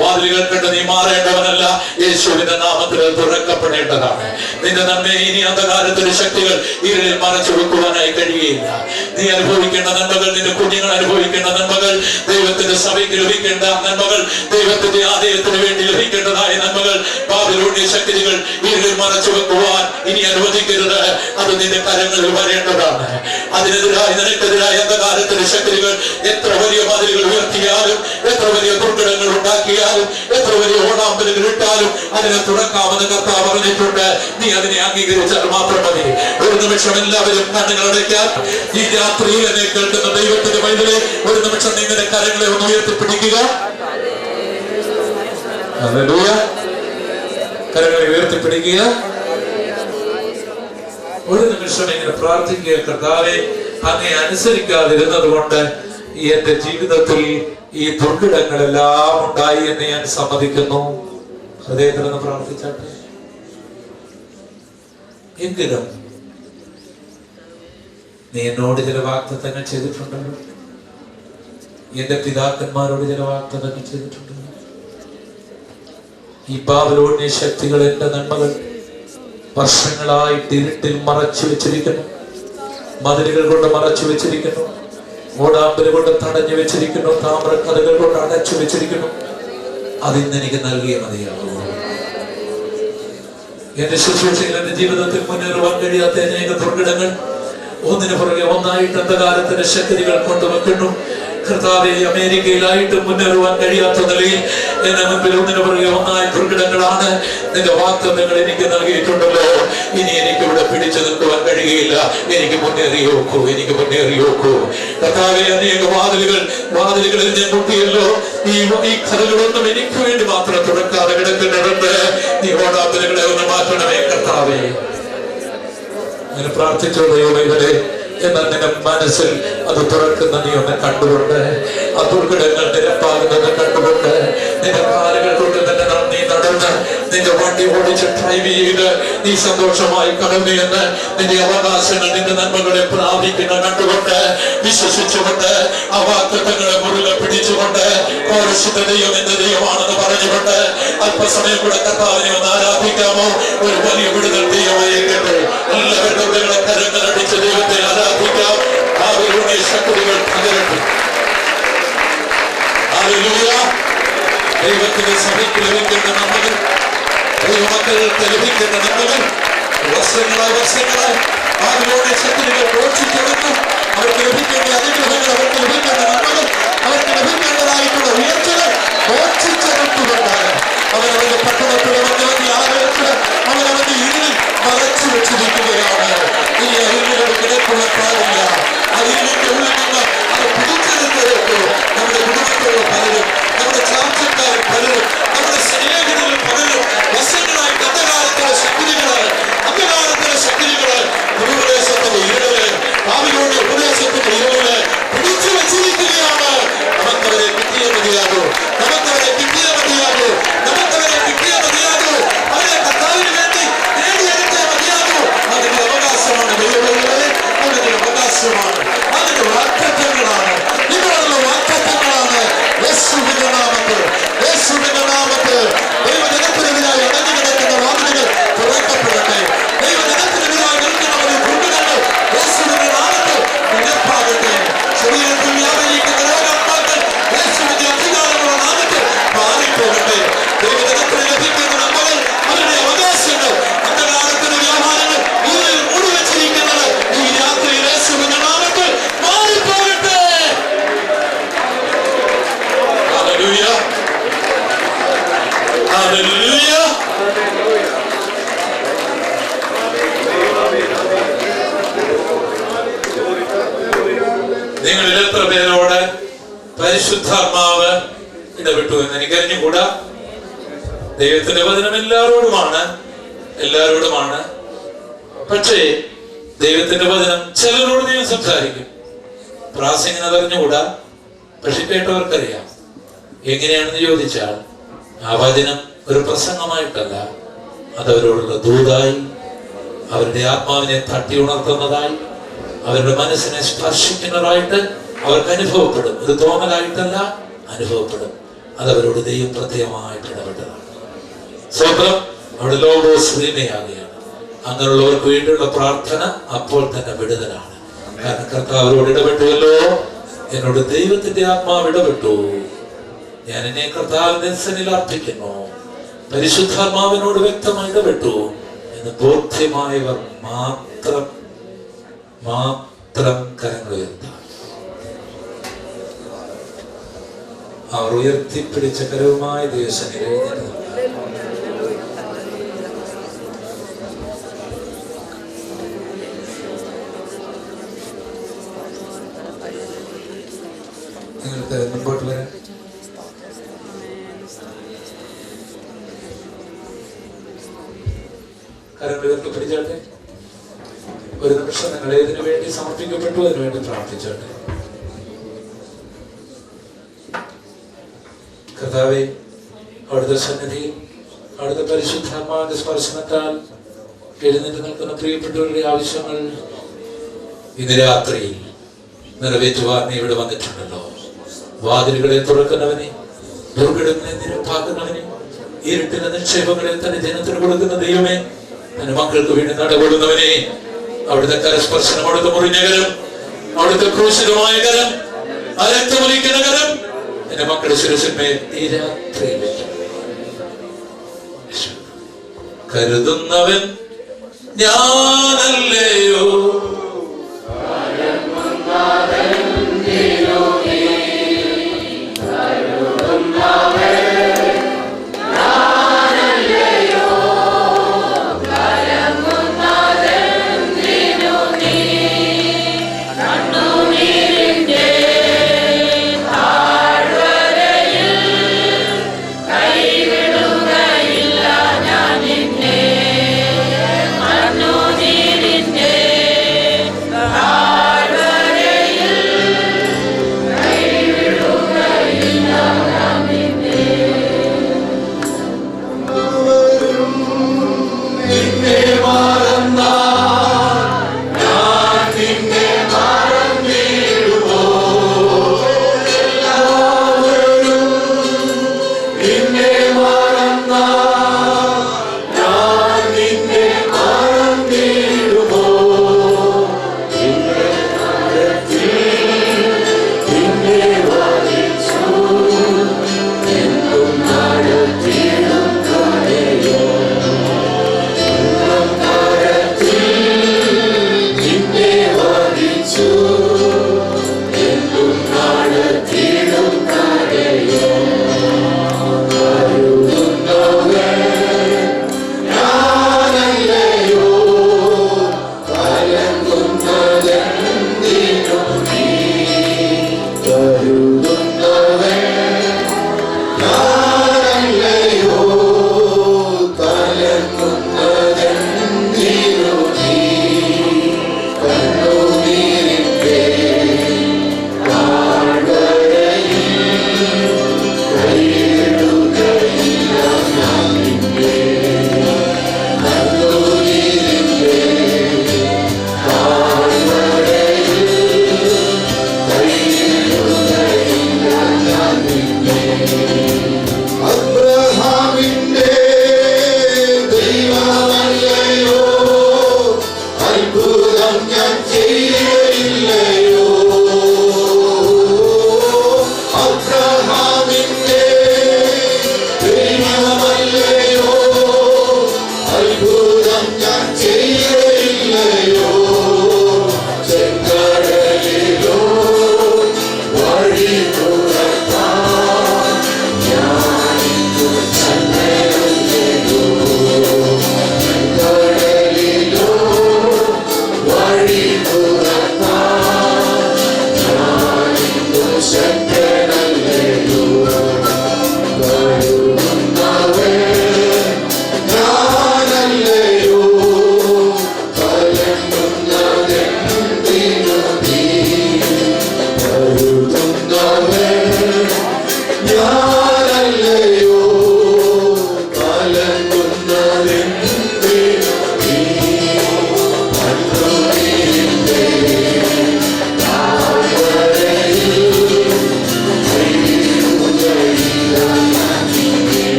Speaker 2: വാതിലുകൾ കണ്ട് നീ മാറേണ്ടവനല്ല, യേശുവിന്റെ നാമത്തിൽ തുറക്കപ്പെടേണ്ടതാണ്. നിന്റെ നന്മയെ ഇനി അന്ധകാരത്തിന്റെ ശക്തികൾ ഇരുളിൽ മറച്ചു വെക്കുവാനായി കഴിയുകയില്ല. നീ അനുഭവിക്കേണ്ട നന്മകൾ, നിന്റെ കുഞ്ഞുങ്ങൾ അനുഭവിക്കേണ്ട നന്മകൾ, ദൈവത്തിന്റെ സഭയ്ക്ക് ലഭിക്കേണ്ട നന്മകൾ, ദൈവത്തിന്റെ ആദയത്തിന് വേണ്ടി ലഭിക്കേണ്ടതായ നന്മകൾ, ബാബിലോണിയ ശക്തികൾ ഇരുളിൽ മറച്ചു വെക്കുവാൻ ഇനി അനുവദിക്കരുത്. അത് നിന്റെ കരങ്ങളിൽ വരേണ്ടതാണ്. അതിനെതിരായി നിനക്കെതിരായ അന്ധകാരത്തിന്റെ ശക്തികൾ എത്ര വലിയ മതിലുകൾ ഉയർത്തിയാലും, എത്ര വലിയ ദുർഘടങ്ങൾ ഉണ്ടാക്കിയാലും, എത്ര വലിയ ഓടാമ്പലുകൾ ഇട്ടാലും അതിനെ തുറക്കാമെന്ന് കർത്താവ് പറഞ്ഞിട്ടുണ്ട്. നീ അതിനെ അംഗീകരിച്ചാൽ മാത്രം മതി. ഒരു നിമിഷം എല്ലാവരും കണ്ണുകൾ അടയ്ക്കാൻ. ഈ രാത്രിയിൽ എന്നെ കേൾക്കുന്ന ദൈവത്തിന്റെ പൈതലെ, ഒരു നിമിഷം നിങ്ങളുടെ കരങ്ങളെ ഒന്ന് ഉയർത്തിപ്പിടിക്കുക. കരങ്ങളെ ഉയർത്തിപ്പിടിക്കുക. ഒരു നിമിഷം ഇങ്ങനെ പ്രാർത്ഥിക്കുക. കർത്താവേ, അങ്ങേ അനുസരിക്കാതിരുന്നത് കൊണ്ട് എന്റെ ജീവിതത്തിൽ ഈ ദുർഘടങ്ങളെല്ലാം ഉണ്ടായി എന്ന് ഞാൻ സമ്മതിക്കുന്നു. ഹൃദയത്തിൽ നിന്ന് പ്രാർത്ഥിച്ചാട്ടെ. എങ്കിലും നീ എന്നോട് ചില വാഗ്ദത്തങ്ങൾ ചെയ്തിട്ടുണ്ടല്ലോ, എന്റെ പിതാക്കന്മാരോട് ചില വാഗ്ദത്തങ്ങൾ ചെയ്തിട്ടുണ്ടല്ലോ. ഈ ബാബിലോണിയ ശക്തികൾ, എന്റെ നന്മകൾ വർഷങ്ങളായിട്ട് ഇരുട്ടിൽ മറച്ചു വെച്ചിരിക്കുന്നു, മതിലുകൾ കൊണ്ട് മറച്ചു വെച്ചിരിക്കുന്നു, ഓടാമ്പല് കൊണ്ട് തടഞ്ഞു വെച്ചിരിക്കുന്നു, താമ്രക്കഥകൾ കൊണ്ട് അടച്ചു വെച്ചിരിക്കുന്നു. അതിന്ന് എനിക്ക് നൽകിയ മതിയാകും. എന്റെ ശുശ്രൂഷയിൽ, എന്റെ ജീവിതത്തിൽ മുന്നേറുവാൻ കഴിയാത്ത അനേക ദുർഘടങ്ങൾ ഒന്നിനു പുറകെ ഒന്നായിട്ട് അന്ധകാരത്തിന്റെ ശക്തികൾ കൊണ്ടുവെക്കുന്നു. കർത്താവെ, അമേരിക്കയിലായിട്ട് മുന്നേറുവാൻ കഴിയാത്ത നിലയിൽ എന്റെ മുമ്പിൽ ഒന്നിനു പുറകെ ഒന്നായി ദുർഘടങ്ങളാണ്. നിന്റെ വാഗ്ദത്തങ്ങൾ എനിക്ക് നൽകിയിട്ടുണ്ടല്ലോ. ഇനി എനിക്ക് ഇവിടെ പിടിച്ചു നിൽക്കുവാൻ കഴിയുകയില്ല. എനിക്ക് മുന്നേറിയോക്കൂ, എനിക്ക് മുന്നേറിയോക്കൂ. കർത്താവെ, അനേക വാതിലുകളിൽ ഞാൻ മുട്ടിയല്ലോ. ഈ കഥകളൊന്നും എനിക്ക് വേണ്ടി മാത്രം തുറക്കാതെ കിടക്കുന്നുണ്ട്. നീ ഓടാമ്പലുകളെ ഒന്ന് മാറ്റണമേ കർത്താവേ. അങ്ങനെ പ്രാർത്ഥിച്ചോ ദൈവമേ. എന്നാൽ നിന്റെ മനസ്സിൽ അത് തുറക്കുന്ന നീ ഒന്ന് കണ്ടുകൊണ്ട്, ആ ദുർഘടങ്ങൾ നിരപ്പാകുന്നത് കണ്ടുകൊണ്ട്, നിന്റെ കാലുകൾ കൊണ്ട് തന്നെ നീ നടന്ന്, നിന്റെ വണ്ടി ഓടിച്ച് ഡ്രൈവ് ചെയ്ത് നീ സന്തോഷമായി കടന്നുവെന്ന് നിന്റെ അവകാശങ്ങൾ, നിന്റെ നന്മകളെ പ്രാപിക്കുന്ന കണ്ടുകൊണ്ട്, വിശ്വസിച്ചുകൊണ്ട്, ആ വാഗ്ദത്തങ്ങളെ മുറുകെ പിടിച്ചുകൊണ്ട്, പരിശുദ്ധ ദൈവം എന്റെ ദൈവമാണെന്ന് പറഞ്ഞുകൊണ്ട് അല്പസമയം കൂടെ കർത്താവിനെ ഒന്ന് ആരാധിക്കാമോ? ഒരു വലിയ വിടുതൽ ദൈവമായേക്കട്ടെ. എല്ലാവരുടെ കരങ്ങളടിച്ച് ദൈവത്തെ ആരാധിക്കാം. ബാബിലോണിയ ശക്തികൾ തകരട്ടെ. ഹല്ലേലൂയ. ദൈവത്തിന്റെ സഭയ്ക്ക് ലഭിക്കേണ്ട നന്മകൾ, ദൈവമക്കൾക്ക് ലഭിക്കേണ്ട നന്മകൾ വർഷങ്ങളായി ബാബിലോണിയ ശക്തികൾ ഘോഷിച്ചെടുത്തു. അവർക്ക് ലഭിക്കേണ്ട അനുഗ്രഹങ്ങൾ, അവർക്ക് ലഭിക്കേണ്ട നന്മകൾ, അവർക്ക് ലഭിക്കേണ്ടതായിട്ടുള്ള ഉയർച്ചകൾ ഘോഷിച്ചെടുത്തുകൊണ്ടാണ് അവരവന്റെ പട്ടണത്തിലെ വന്നവന്റെ ആലയത്തിൽ അവരവന്റെ ഇരുളിൽ മറച്ചു വെച്ചിരിക്കുകയാണ്. ഇനി അരിഞ്ഞുകൾ കിടക്കുള്ള പാടില്ല. അരിഞ്ഞിന്റെ ഉള്ളിൽ നിന്ന് അത് പിടിച്ചെടുത്തേക്കോ. നമ്മുടെ കുടുംബത്തിലുള്ള പലരും, നമ്മുടെ ചാർച്ചക്കാർ പലരും, നമ്മുടെ സ്നേഹിതരിൽ പലരും വർഷങ്ങളായി അന്ധകാരത്തിലെ ശക്തികളാണ്, അന്ധകാരത്തിലെ ശക്തികള് ഉപദേശത്തിന്റെ ഇരുള്, ബാബിലോണിയ ഉപദേശത്തിന്റെ ഇരുള് പിടിച്ചു വെച്ചിരിക്കുകയാണ്. നമുക്കവരെ കിട്ടിയേ മതിയാകൂ, നമുക്കവരെ കിട്ടിയേ മതിയാകൂ, നമുക്കവരെ കിട്ടിയേ മതിയാകൂ. അവരെ കർത്താവിന് വേണ്ടി നേടിയെടുത്തേ മതിയാകൂ. അതിന്റെ അവകാശമാണ് ദൈവങ്ങളെ, അതിന്റെ അവകാശമാണ്, അതിന്റെ വാഗ്ദത്തങ്ങളാണ്, നിങ്ങളുള്ള വാഗ്ദത്തങ്ങളാണ്. യേശുവിന്റെ നാമത്തിൽ, യേശുവിന്റെ നാമത്തിൽ ദൈവജനത്തിനെതിരായി അടഞ്ഞു കിടക്കുന്ന വാതിലുകൾ തുറക്കപ്പെടട്ടെ. ദൈവജനത്തിനെതിരായി നിൽക്കുന്ന ഒരു ദുർഘടങ്ങൾ യേശുവിന്റെ നാമത്തിൽ നിരപ്പാകട്ടെ. ശരീരത്തിൽ വ്യാപരിക്കുന്ന രോഗാത്മാക്കൾ യേശുവിന്റെ അധികാരമുള്ള നാമത്തിൽ മാറിപ്പോകട്ടെ. ദൈവജനത്തിന് ലഭിക്കുന്ന നന്മകൾ, അവരുടെ അവകാശങ്ങൾ, അന്ധകാരത്തിന്റെ വ്യാപാരങ്ങൾ ഇതിൽ മൂടിവെച്ചിരിക്കുന്നത് ഈ രാത്രി യേശുവിന്റെ നാമത്തിൽ മാറിപ്പോകട്ടെ. Hallelujah, hallelujah. നിങ്ങളിൽ എത്ര പേരോട് പരിശുദ്ധാത്മാവ് ഇടപെട്ടു എന്ന് എനിക്ക് അറിഞ്ഞുകൂടാ. ദൈവത്തിന്റെ വചനം എല്ലാവരോടുമാണ്. പക്ഷേ ദൈവത്തിന്റെ വചനം ചിലരോട് ദൈവം സംസാരിക്കും. പ്രാസംഗികത അറിഞ്ഞുകൂടാ, പക്ഷെ കേട്ടവർക്കറിയാം. എങ്ങനെയാണെന്ന് ചോദിച്ചാൽ ആ വചനം ഒരു പ്രസംഗമായിട്ടല്ല, അതവരോടുള്ള ദൂതായി, അവരുടെ ആത്മാവിനെ തട്ടി ഉണർത്തുന്നതായി, അവരുടെ മനസ്സിനെ സ്പർശിക്കുന്നതായിട്ട് അവർക്ക് അനുഭവപ്പെടും. ഇത് തോന്നലായിട്ടല്ല, അനുഭവപ്പെടും. അതവരോട് ദൈവം പ്രത്യേകമായിട്ട് ഇടപെട്ടതാണ്. സ്വന്തം അവിടെ ലോഗോസ് ശ്രീമയാകുകയാണ്. അങ്ങനെയുള്ളവർക്ക് വേണ്ടിയുള്ള പ്രാർത്ഥന അപ്പോൾ തന്നെ വിടുതലാണ്. കാരണം കർത്താവരോട് ഇടപെട്ടുവല്ലോ, എന്നോട് ദൈവത്തിന്റെ ആത്മാവ് ഇടപെട്ടു, ഞാൻ എന്നെ കർത്താവിന്റെ സന്നിധിയിൽ അർപ്പിക്കുന്നു, പരിശുദ്ധാത്മാവിനോട് വ്യക്തമായി ഇടപെട്ടു എന്ന് ബോധ്യമായവർ മാത്രം കരങ്ങൾ ഉയർത്താം. അവർ ഉയർത്തിപ്പിടിച്ച കരവുമായ ദൈവസന്നിധിയിൽ നിങ്ങൾക്ക് മുൻപോട്ട് വരാം. കരങ്ങൾ ഉയർത്തിപ്പിടിച്ചാട്ടെ. ഒരു നിമിഷം നിങ്ങൾ ഏതിനു വേണ്ടി സമർപ്പിക്കപ്പെട്ടു അതിനുവേണ്ടി പ്രാർത്ഥിച്ചാട്ടെ. കർത്താവേ, അവിടുത്തെ സന്നിധിയിൽ അവിടുത്തെ പരിശുദ്ധാത്മാവിന്റെ സ്പർശനത്താൽ എഴുന്നേറ്റ് നിൽക്കുന്ന പ്രിയപ്പെട്ടവരുടെ ആവശ്യങ്ങൾ ഇന്ന് രാത്രിയിൽ നിറവേറ്റുവാൻ നീ ഇവിടെ വന്നിട്ടുണ്ടല്ലോ. വാതിലുകളെ തുറക്കുന്നവനെ, ദുർഘടങ്ങളെ നിരപ്പാക്കുന്നവനെ, ഇരുട്ടിന്റെ നിക്ഷേപങ്ങളെ തന്റെ ജനത്തിന് കൊടുക്കുന്ന ദൈവമേ, തന്റെ മക്കൾക്ക് വേണ്ടി നടകൊടുന്നവനെ, അവിടുത്തെ കരസ്പർശനം, അവിടുത്തെ മുറിഞ്ഞ കരം, അവിടുത്തെ ക്രൂശിതമായ കരം, അരക്തമൊലിക്കുന്ന കരം എന്റെ മക്കളുടെ ശിരസിന്മേൽ ഈ രാത്രിയിൽ കരുതുന്നവൻ ഞാനല്ലയോ,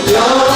Speaker 4: ധ്യാനം